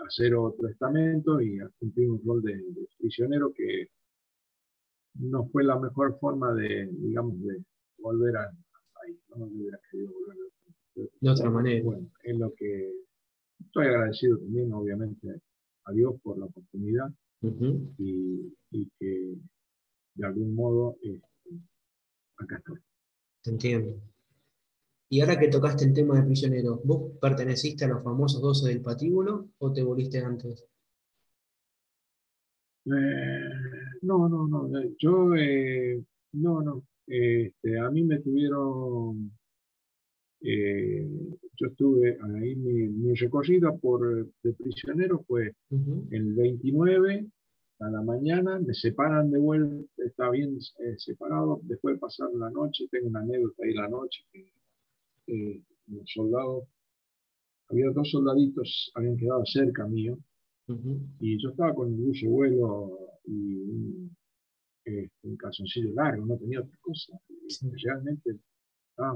hacer otro estamento y a cumplir un rol de prisionero, que no fue la mejor forma digamos, de volver al país, ¿no? No hubiera querido volver De otra manera. bueno, es lo que estoy agradecido también, obviamente, a Dios por la oportunidad, y que de algún modo acá estoy. Entiendo. Y ahora que tocaste el tema de prisioneros, ¿vos perteneciste a los famosos 12 del patíbulo o te volviste antes? No, no, no, yo no, no. A mí me tuvieron, eh, yo estuve ahí, mi recorrida de prisionero fue el 29 a la mañana, me separan de vuelta, está bien separado, después de pasar la noche, tengo una anécdota ahí la noche, que los soldados, había dos soldaditos, habían quedado cerca mío, y yo estaba con el buzo vuelo y un calzoncillo largo, no tenía otra cosa. Sí. Realmente estaba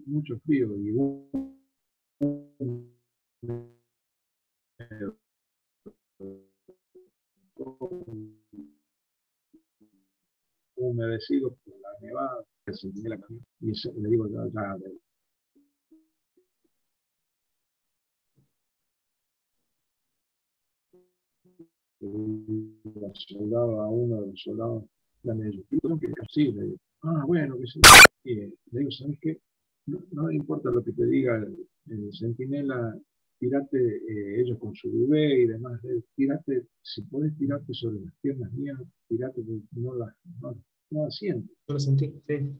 mucho frío y humedecido por la nevada, que se me la camisa, y eso, le digo ya a uno de los soldados, la medio, que sí, le digo, bueno, que sí. Y le digo, ¿sabes qué? No importa lo que te diga el centinela, tirate, ellos con su bebé y demás, tirate, si podés tirarte sobre las piernas mías, tirate, porque no las siento. ¿No lo sentí? Sí.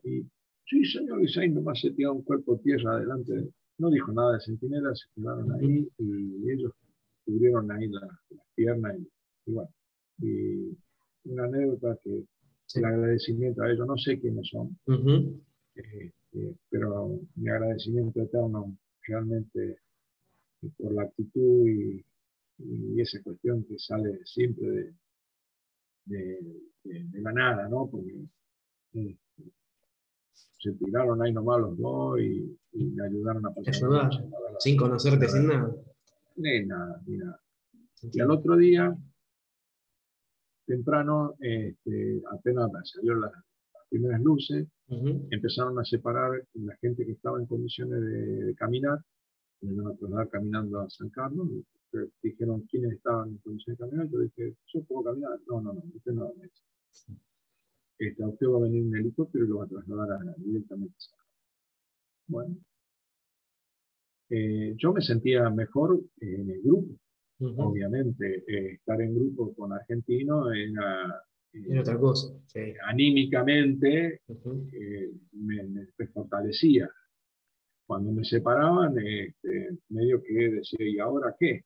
Y sí, señor Isaín, nomás se tiró un cuerpo de tierra adelante. No dijo nada de centinela, se quedaron ahí y ellos cubrieron ahí las piernas y bueno. Y una anécdota que Sí. el agradecimiento a ellos, no sé quiénes son, pero mi agradecimiento eterno realmente por la actitud y esa cuestión que sale siempre de la nada, ¿no? Porque eh, se tiraron ahí nomás los dos y me ayudaron a Te pasar la ayudar, noche. La verdad, sin conocerte, la sin verdad. nada. Ni nada, ni nada. Y al Entiendo. otro día, temprano, apenas salieron las primeras luces, Ujú. empezaron a separar la gente que estaba en condiciones de caminar, me iban a trasladar caminando a San Carlos. Dijeron quiénes estaban en condiciones de caminar. Yo dije, yo puedo caminar. No, no, no, usted no. A usted va a venir un helicóptero y lo va a trasladar directamente a San Carlos. Bueno, yo me sentía mejor en el grupo. Ujú. Obviamente, estar en grupo con argentinos era Es otra cosa. Sí. anímicamente Ujú. me fortalecía. Cuando me separaban, medio que decía, ¿y ahora qué?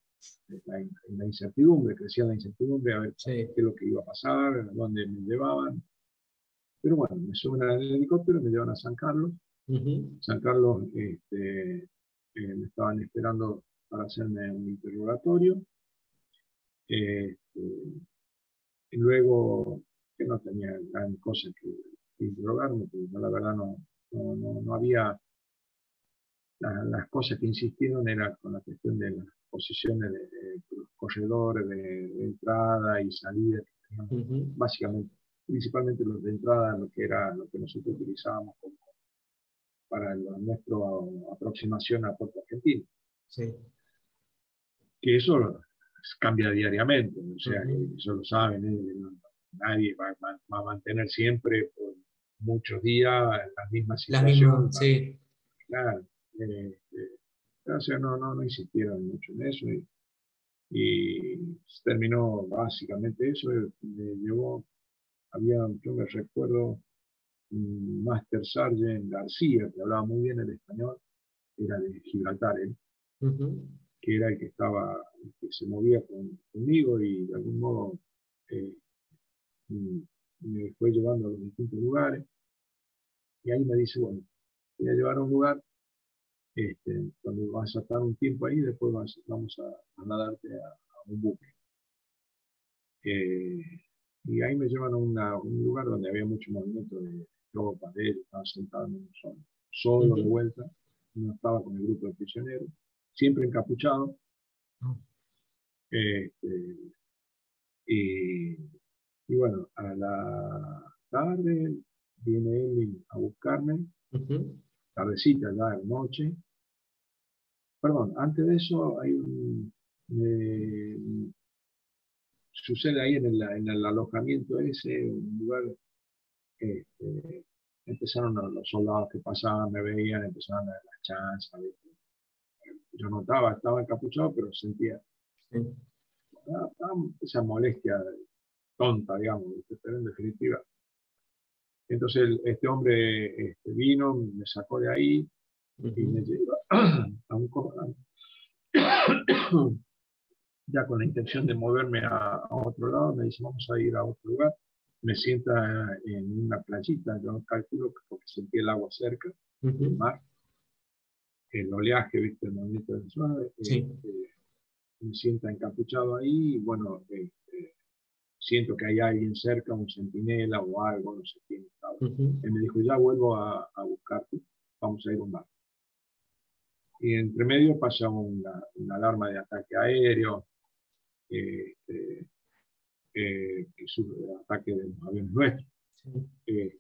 La incertidumbre, crecía la incertidumbre a ver Sí. qué es lo que iba a pasar, a dónde me llevaban. Pero bueno, me suben al helicóptero, me llevan a San Carlos. Ujú. San Carlos me estaban esperando para hacerme un interrogatorio. Eh, y luego, que no tenía gran cosa que interrogarme, porque la verdad no había. Las cosas que insistieron era con la cuestión de las posiciones de los corredores de entrada y salida, que teníamos, Ujú. básicamente, principalmente los de entrada, lo que nosotros utilizábamos para nuestra aproximación a Puerto Argentino. Sí. Que eso cambia diariamente, o sea, Ujú. eso lo saben, nadie va a mantener siempre por muchos días la misma Las situación. mismas, sí. Claro, o sea, no insistieron mucho en eso y terminó básicamente eso. Me llevó, yo me recuerdo, un Master Sergeant García, que hablaba muy bien el español, era de Gibraltar, Ujú. que era el que se movía conmigo y de algún modo eh, mm, me fue llevando a los distintos lugares. Y ahí me dice, bueno, te voy a llevar a un lugar, cuando vas a estar un tiempo ahí, después vamos a trasladarte a un buque. Eh, y ahí me llevan a un lugar donde había mucho movimiento de ropa, de él, estaba sentado en un solo de Ujú. vuelta, no estaba con el grupo de prisioneros, siempre encapuchado. Este, y, y bueno, a la tarde viene él a buscarme, Ujú. tardecita ya, de noche. Perdón, antes de eso sucede ahí en el alojamiento ese, un lugar. este, Empezaron los soldados que pasaban, me veían, empezaron a dar las chanzas. ¿Viste? Yo notaba, estaba encapuchado, pero sentía Sí. esa molestia tonta, digamos, ¿viste? Pero en definitiva. Entonces este hombre vino, me sacó de ahí y me Ujú. llevó a un corral, ya con la intención de moverme a otro lado. Me dice, vamos a ir a otro lugar. Me sienta en una playita, yo calculo que porque sentí el agua cerca, el Ujú. mar, el oleaje, ¿viste? El movimiento del suave. Sí. Me sienta encapuchado ahí y bueno, siento que hay alguien cerca, un centinela o algo, no sé quién estaba. Ujú. Él me dijo, ya vuelvo a buscarte, vamos a ir a un bar. Y entre medio pasa una alarma de ataque aéreo, este, que es un ataque de los aviones nuestros. Sí.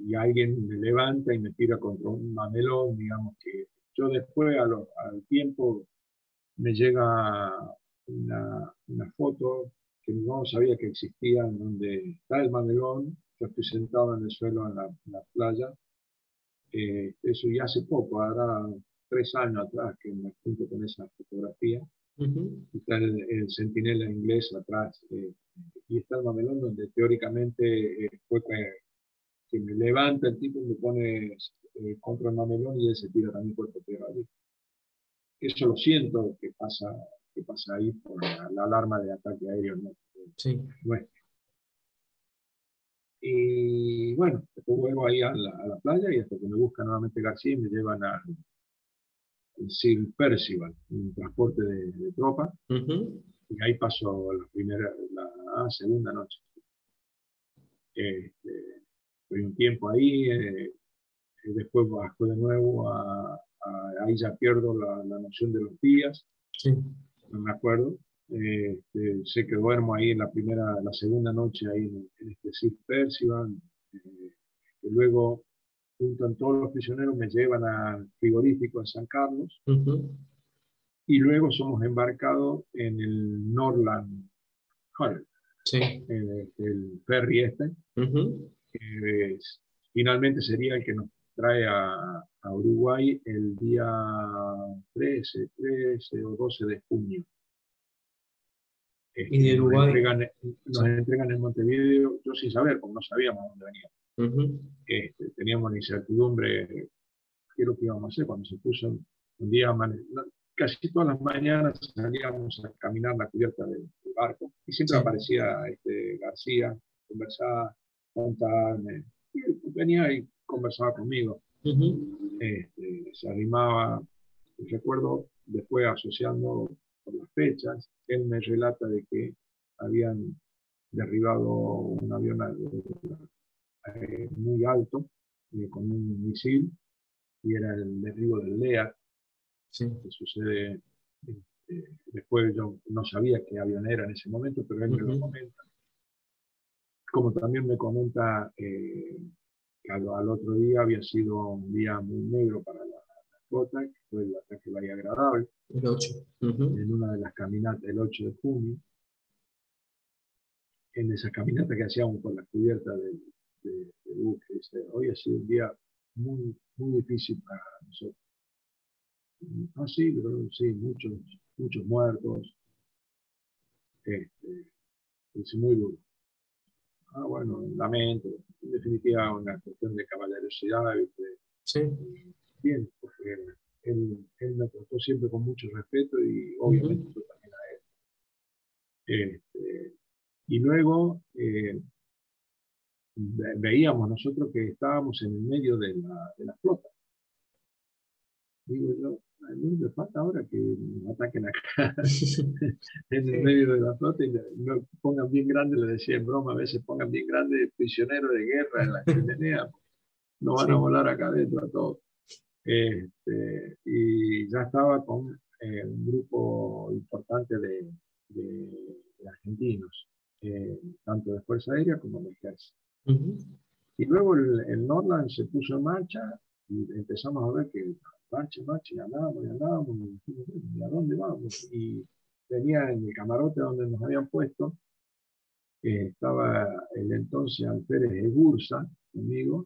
Y alguien me levanta y me tira contra un mamelón, digamos que yo después al tiempo me llega una foto que no sabía que existía, en donde está el mamelón, yo estoy sentado en el suelo en la playa. Eso ya hace poco, habrá 3 años atrás que me junto con esa fotografía. Ujú. Está el centinela inglés atrás, y está el mamelón donde teóricamente fue que me levanta el tipo y me pone contra el mamelón y él se tira también cuerpo tierra allí. Eso lo siento que pasa ahí por la alarma de ataque aéreo, ¿no? Sí. Nuestro. Y bueno, después vuelvo ahí a la playa y hasta que me busca nuevamente García y me llevan al Sir Percival, un transporte de tropa, Ujú. y ahí pasó la segunda noche. Este, Estoy un tiempo ahí, después bajo de nuevo ahí ya pierdo la noción de los días, Sí. no me acuerdo. Sé que duermo ahí en la segunda noche ahí en este Sir Percival, que luego juntan todos los prisioneros, me llevan al frigorífico en San Carlos, y luego somos embarcados en el Norland Hull, Sí. el ferry este, que finalmente sería el que nos trae a Uruguay el día 13 o 12 de junio. Y de Nos Uruguay. entregan, Sí. nos entregan en Montevideo, yo sin saber, porque no sabíamos dónde veníamos. Teníamos la incertidumbre, qué es lo que íbamos a hacer cuando se puso un día, casi todas las mañanas salíamos a caminar la cubierta del barco y siempre Sí. aparecía García, conversaba, contarme, y él venía y conversaba conmigo, se animaba. Recuerdo después asociando por las fechas, él me relata de que habían derribado un avión muy alto con un misil, y era el derribo del Lear, Sí. que sucede. Después yo no sabía qué avión era en ese momento, pero él me lo comenta. Como también me comenta que al otro día había sido un día muy negro para la flota, que fue el ataque Bahía Agradable, El 8. en una de las caminatas del 8 de junio, en esa caminata que hacíamos por la cubierta de buque. Dice, hoy ha sido un día muy, muy difícil para nosotros. Ah, sí, pero sí, muchos muertos. Es muy duro. Ah, bueno, lamento. En definitiva, una cuestión de caballerosidad, ¿viste? Sí. Bien, porque él me trató siempre con mucho respeto y obviamente yo también a él. Y luego veíamos nosotros que estábamos en el medio de la flota. Digo yo, a mí me falta ahora que nos ataquen acá en el medio de la flota y no pongan bien grande, le decía en broma, a veces pongan bien grande prisionero de guerra en la chimenea, no van a Sí. volar acá adentro a todos. Y ya estaba con un grupo importante de argentinos, tanto de Fuerza Aérea como de Ejército. Y luego el Norland se puso en marcha y empezamos a ver que marcha, y andábamos, y dijimos, ¿y a dónde vamos? Y venía en el camarote donde nos habían puesto, estaba el entonces alférez Egurza conmigo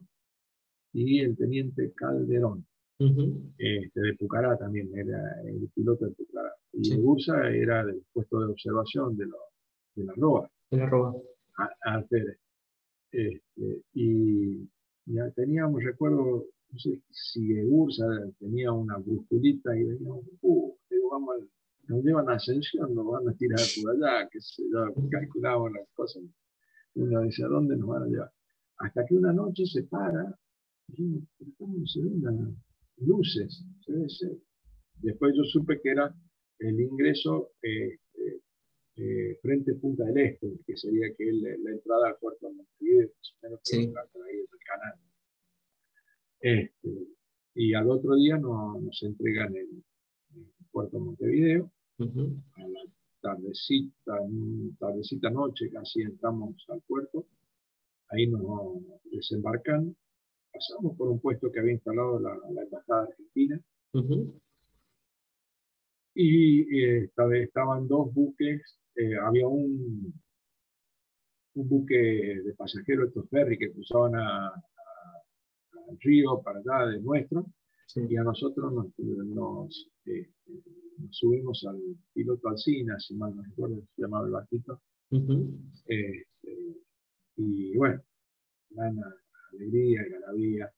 y el teniente Calderón, de Pucará también, era el piloto de Pucará. Y Sí. Egurza era del puesto de observación de la ROA, El arroba. alférez. Y ya teníamos, recuerdo, no sé si Ursa tenía una brújulita y veníamos, digo, vamos, nos llevan a Ascensión, nos van a tirar por allá, que se calculamos las cosas. Uno dice, ¿a dónde nos van a llevar? Hasta que una noche se para, y se ven las luces, se ve. Después yo supe que era el ingreso frente Punta del Este, que sería que la entrada al puerto de Montevideo, más o menos que Sí. entra por ahí en el canal. Y al otro día nos entregan el puerto de Montevideo, a la tardecita noche, casi entramos al puerto, ahí nos desembarcan, pasamos por un puesto que había instalado la Embajada Argentina, y estaban dos buques, había un buque de pasajeros, estos ferry que cruzaban al río para allá de nuestro, Sí. y a nosotros nos subimos al piloto Alsina, si mal no recuerdo, se llamaba el barquito, y bueno, gran alegría y algarabía.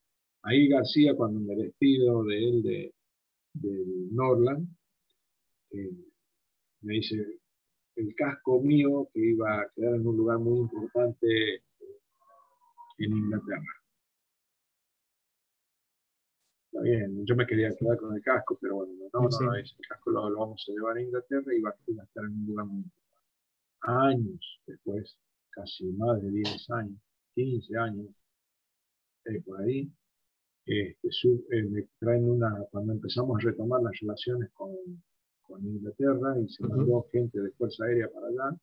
Ahí García, cuando me despido de él del Norland, me dice el casco mío que iba a quedar en un lugar muy importante en Inglaterra. Está bien, yo me quería quedar con el casco, pero bueno, no, el casco lo vamos a llevar a Inglaterra y va a estar en un lugar muy importante. Años después, casi más de 10 años, 15 años, por ahí. Me traen cuando empezamos a retomar las relaciones con Inglaterra y se mandó gente de Fuerza Aérea para allá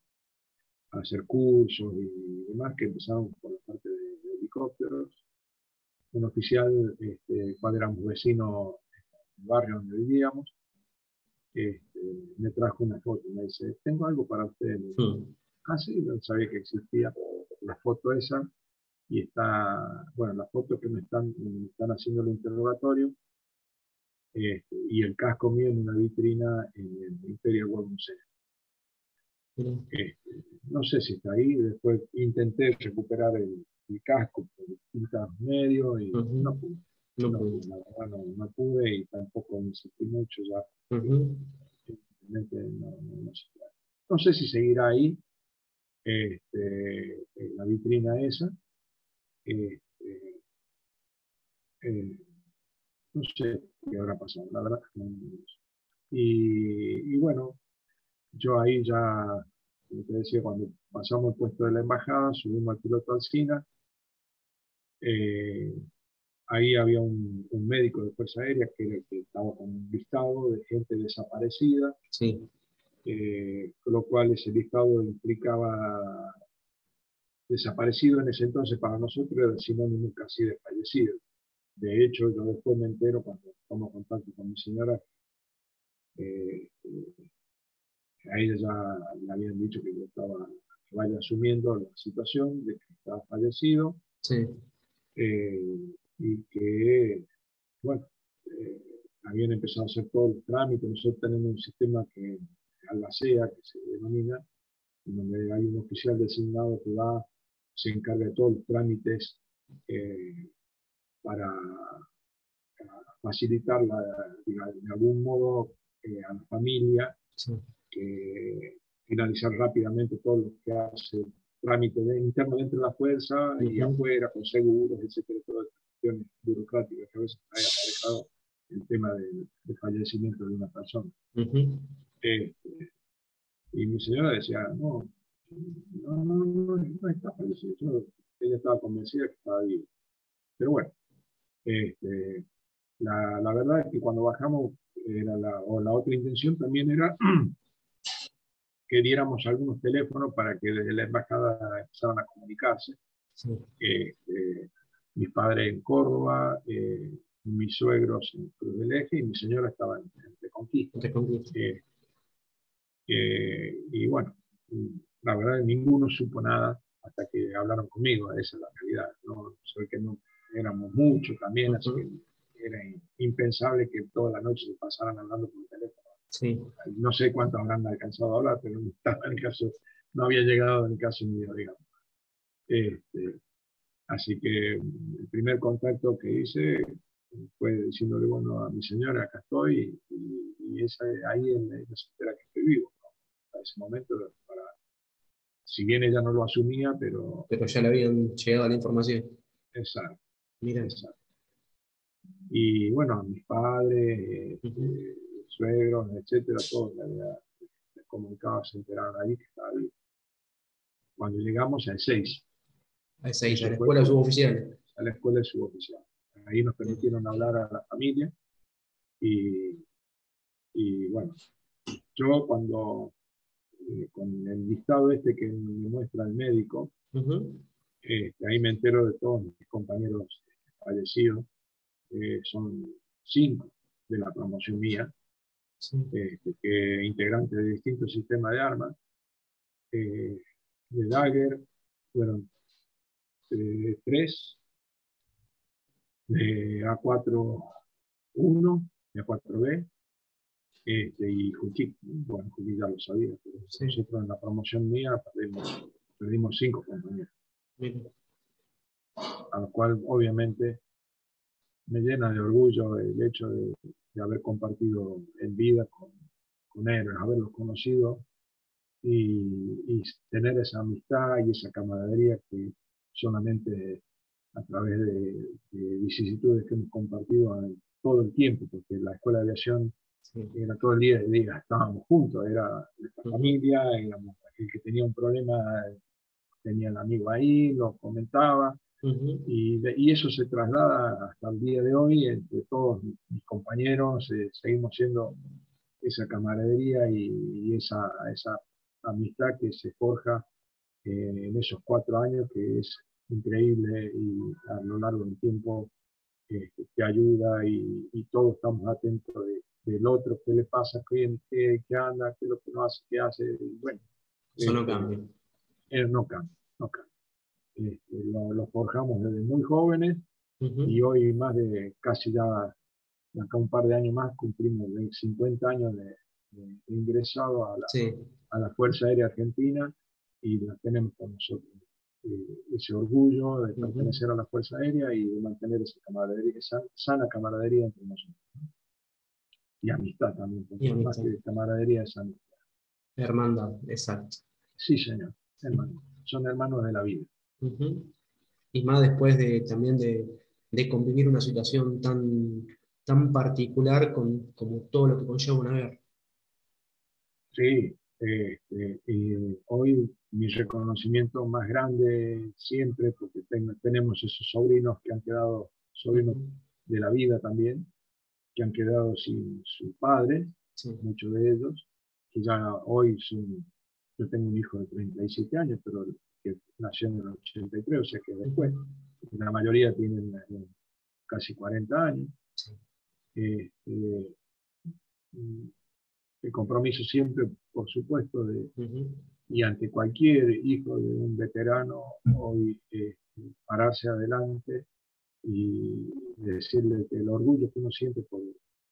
a hacer cursos y demás, que empezaron por la parte de helicópteros. Un oficial, cual éramos vecinos del barrio donde vivíamos, me trajo una foto y me dice, tengo algo para usted. Ah, sí, no sabía que existía la foto esa, y está, bueno, la foto que me están haciendo el interrogatorio, y el casco mío en una vitrina en el Imperial War Museum. No sé si está ahí. Después intenté recuperar el casco por distintos medios y no pude. La verdad no pude, y tampoco me insistí mucho ya. Simplemente no sé si seguirá ahí, en la vitrina esa. No sé qué habrá pasado, la verdad. Y bueno, yo ahí ya, como te decía, cuando pasamos el puesto de la embajada, subimos al piloto Alsina. Ahí había un médico de Fuerza Aérea que era el que estaba con un listado de gente desaparecida, Sí. con lo cual ese listado implicaba desaparecido en ese entonces para nosotros era sinónimo casi de fallecido. De hecho, yo después me entero cuando tomo contacto con mi señora, a ella ya le habían dicho que yo que vaya asumiendo la situación de que estaba fallecido. Sí. Y que, bueno, habían empezado a hacer todos los trámites. Nosotros tenemos un sistema que Albacea, que se denomina, en donde hay un oficial designado que se encarga de todos los trámites para facilitar de algún modo a la familia, Sí. finalizar rápidamente todo lo que hace trámite interno dentro de la fuerza y afuera, con seguros, etcétera, todas las cuestiones burocráticas que a veces trae aparejado el tema del fallecimiento de una persona. Y mi señora decía, no está fallecido. Ella estaba convencida que estaba vivo. Pero bueno, la verdad es que cuando bajamos, la otra intención también era que diéramos algunos teléfonos para que desde la embajada empezaran a comunicarse. Sí. Mis padres en Córdoba, mis suegros en Cruz del Eje, y mi señora estaba en Reconquista. Y bueno, la verdad es que ninguno supo nada hasta que hablaron conmigo. Esa es la realidad, ¿no? Sé que no éramos muchos también, así que era impensable que toda la noche se pasaran hablando por teléfono. Sí. No sé cuántos habrán alcanzado a hablar, pero no estaba en el caso, no había llegado en el caso mío, digamos. Así que el primer contacto que hice fue diciéndole, bueno, a mi señora, acá estoy, y ahí ella se entera que estoy vivo, ¿no? A ese momento, si bien ella no lo asumía, pero ya le habían llegado la información. Exacto. Mira. Exacto. Y bueno, a mis padres, suegros, etcétera, todos les comunicaba, se enteraron ahí que estaba vivo. Cuando llegamos a E6. A la escuela suboficial. A la escuela de suboficial. Ahí nos permitieron hablar a la familia y bueno, yo cuando con el listado que me muestra el médico, ahí me entero de todos mis compañeros fallecidos, son 5 de la promoción mía, integrantes de distintos sistemas de armas, de Dagger, fueron 3, de A4-1, de A4B, y Juquí. Bueno, Juquí ya lo sabía, pero nosotros en la promoción mía perdimos 5 compañeros. A lo cual obviamente me llena de orgullo el hecho de haber compartido en vida con héroes, haberlos conocido y tener esa amistad y esa camaradería que solamente a través de vicisitudes que hemos compartido todo el tiempo, porque la escuela de aviación era todo el día, estábamos juntos, era nuestra familia, éramos el que tenía un problema, tenía el amigo ahí, lo comentaba, Ujú. Y eso se traslada hasta el día de hoy entre todos mis compañeros, seguimos siendo esa camaradería y esa amistad que se forja en esos 4 años, que es increíble y a lo largo del tiempo te ayuda y todos estamos atentos del otro, qué le pasa, qué anda, qué es lo que no hace, qué hace. Y bueno, Eso no este, cambia. no cambia, no cambia. Lo forjamos desde muy jóvenes y Ujú. hoy más de casi ya, acá un par de años más, cumplimos 50 años de ingresado Sí. a la Fuerza Aérea Argentina y la tenemos con nosotros. Ese orgullo de Ujú. pertenecer a la Fuerza Aérea y de mantener esa camaradería, esa sana camaradería entre nosotros. Y amistad también, Y porque más amistad. que camaradería es amistad. Hermandad, exacto. Sí, señor, hermano. Son hermanos de la vida. Ujú. Y más después también de convivir una situación tan particular como todo lo que conlleva una guerra. Sí, y hoy mi reconocimiento más grande siempre, porque tenemos esos sobrinos que han quedado, sobrinos Ujú. de la vida también, que han quedado sin su padre, Sí. muchos de ellos, que ya hoy son, yo tengo un hijo de 37 años, pero que nació en el 83, o sea que después, Ujú. la mayoría tienen casi 40 años. Sí. Este, el compromiso siempre, por supuesto, Ujú. y ante cualquier hijo de un veterano, hoy pararse adelante y decirle que el orgullo que uno siente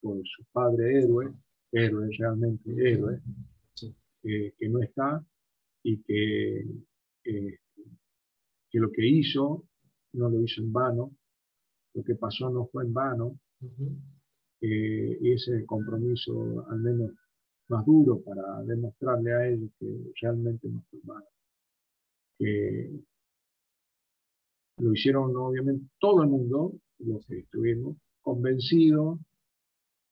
por su padre héroe, héroe realmente Ujú. héroe, Sí. que no está y eh, que lo que hizo no lo hizo en vano, lo que pasó no fue en vano, Ujú. y ese es el compromiso al menos más duro para demostrarle a ellos que realmente no fue en vano, que lo hicieron obviamente todo el mundo, los que estuvimos convencidos.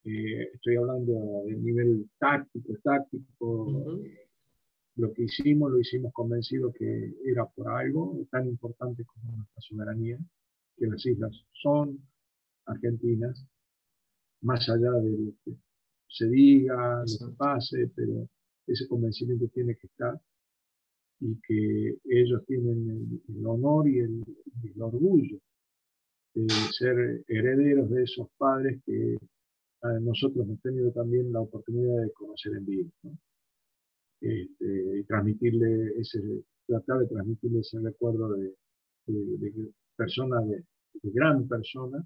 Estoy hablando del nivel táctico. Ujú. Lo que hicimos, lo hicimos convencidos que era por algo tan importante como nuestra soberanía, que las islas son argentinas, más allá de lo que se diga, lo que Exacto. pase, pero ese convencimiento tiene que estar y que ellos tienen el honor y el orgullo de ser herederos de esos padres que nosotros hemos tenido también la oportunidad de conocer en vivo, ¿no? Y transmitirle tratar de transmitirle ese recuerdo de personas, de gran personas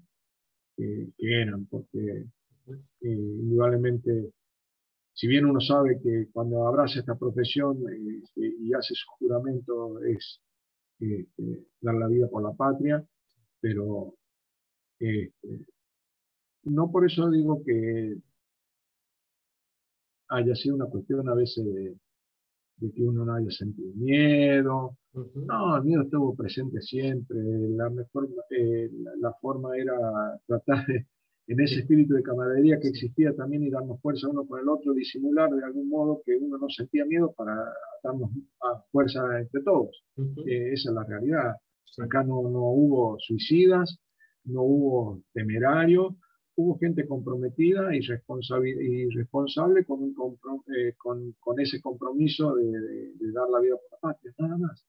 que eran, porque indudablemente, si bien uno sabe que cuando abraza esta profesión y hace su juramento es dar la vida por la patria, pero eh, no por eso digo que haya sido una cuestión a veces de que uno no haya sentido miedo. Ujú. No, el miedo estuvo presente siempre. La forma era tratar de, en ese Sí. espíritu de camaradería que Sí. existía también y darnos fuerza uno con el otro, disimular de algún modo que uno no sentía miedo para darnos fuerza entre todos. Ujú. Esa es la realidad. Sí. Acá no hubo suicidas, no hubo temerarios, hubo gente comprometida y responsable con ese compromiso de dar la vida por la patria, nada más.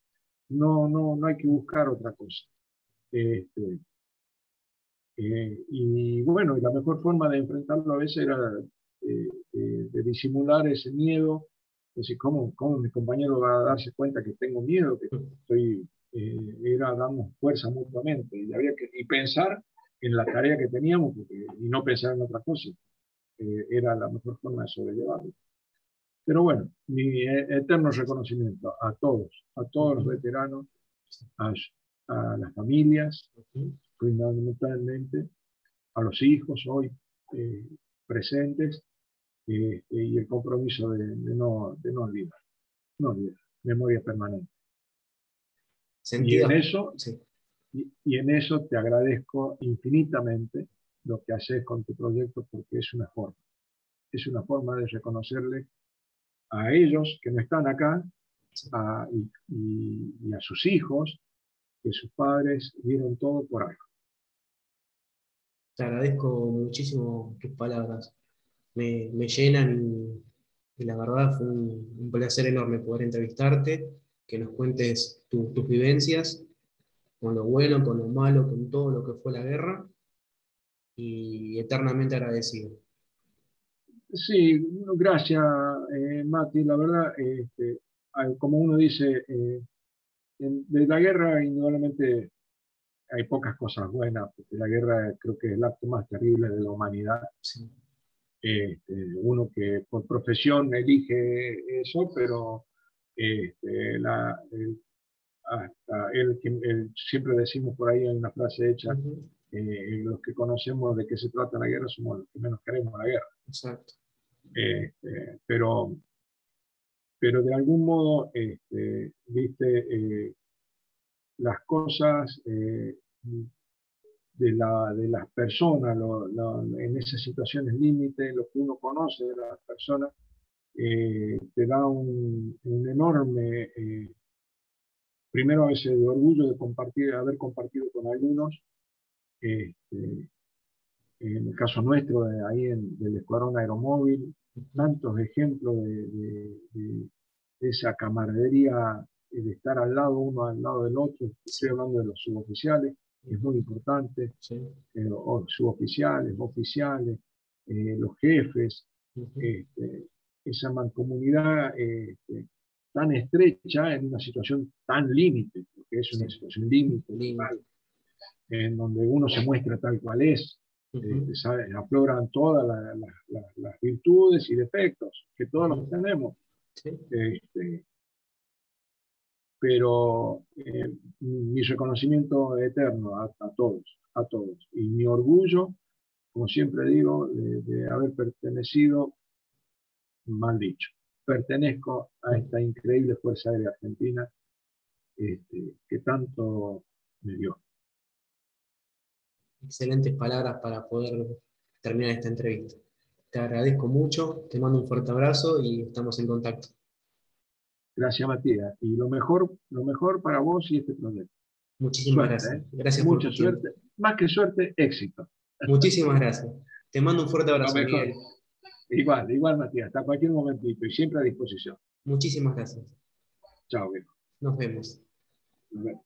No hay que buscar otra cosa. Este, y bueno, y la mejor forma de enfrentarlo a veces era de disimular ese miedo, es decir, ¿cómo mi compañero va a darse cuenta que tengo miedo, que estoy, era darnos fuerza mutuamente, y había y pensar en la tarea que teníamos y no pensar en otra cosa, era la mejor forma de sobrellevarlo. Pero bueno, mi eterno reconocimiento a todos los Ujú. veteranos, a, a las familias, Ujú. fundamentalmente, a los hijos hoy eh, presentes, y el compromiso de no olvidar, no olvidar, memoria permanente. Y en Sentidas. eso, Sí. y en eso te agradezco infinitamente lo que haces con tu proyecto, porque es una forma de reconocerle a ellos que no están acá Sí. y a sus hijos que sus padres dieron todo por algo. Te agradezco muchísimo tus palabras. Me llenan y la verdad fue un placer enorme poder entrevistarte, que nos cuentes tus vivencias, con lo bueno, con lo malo, con todo lo que fue la guerra, y eternamente agradecido. Sí, gracias, Mati. La verdad, como uno dice, de la guerra indudablemente hay pocas cosas buenas, porque la guerra creo que es el acto más terrible de la humanidad. Sí. Uno que por profesión elige eso, pero hasta siempre decimos por ahí, hay una frase hecha, Ujú. los que conocemos de qué se trata la guerra somos los que menos queremos la guerra. Exacto. Pero de algún modo, viste, las cosas de las personas, en esas situaciones límite, lo que uno conoce de las personas, te da un enorme, primero a veces de orgullo de compartir, de haber compartido con algunos, este, en el caso nuestro, del Escuadrón Aeromóvil, tantos ejemplos de esa camaradería, de estar al lado uno al lado del otro. Estoy hablando de los suboficiales, que es muy importante, Sí. Suboficiales, oficiales, los jefes, Ujú. esa mancomunidad tan estrecha en una situación tan límite, porque es una Sí. situación límite, Límite. en donde uno se muestra tal cual es, Ujú. afloran todas las virtudes y defectos, que todos los Ujú. tenemos. Sí. Este, pero mi reconocimiento eterno a todos. Y mi orgullo, como siempre digo, de haber pertenecido, mal dicho, pertenezco a esta increíble Fuerza Aérea Argentina, que tanto me dio. Excelentes palabras para poder terminar esta entrevista. Te agradezco mucho, te mando un fuerte abrazo y estamos en contacto. Gracias, Matías. Y lo mejor para vos y este proyecto. Muchísimas Suerte, gracias. ¿eh? Gracias por Mucha tu tiempo. suerte. Más que suerte, éxito. Muchísimas gracias. Te mando un fuerte Lo abrazo, mejor. Miguel. Igual, Matías. Hasta cualquier momentito y siempre a disposición. Muchísimas gracias. Chao, viejo. Nos vemos. Nos vemos.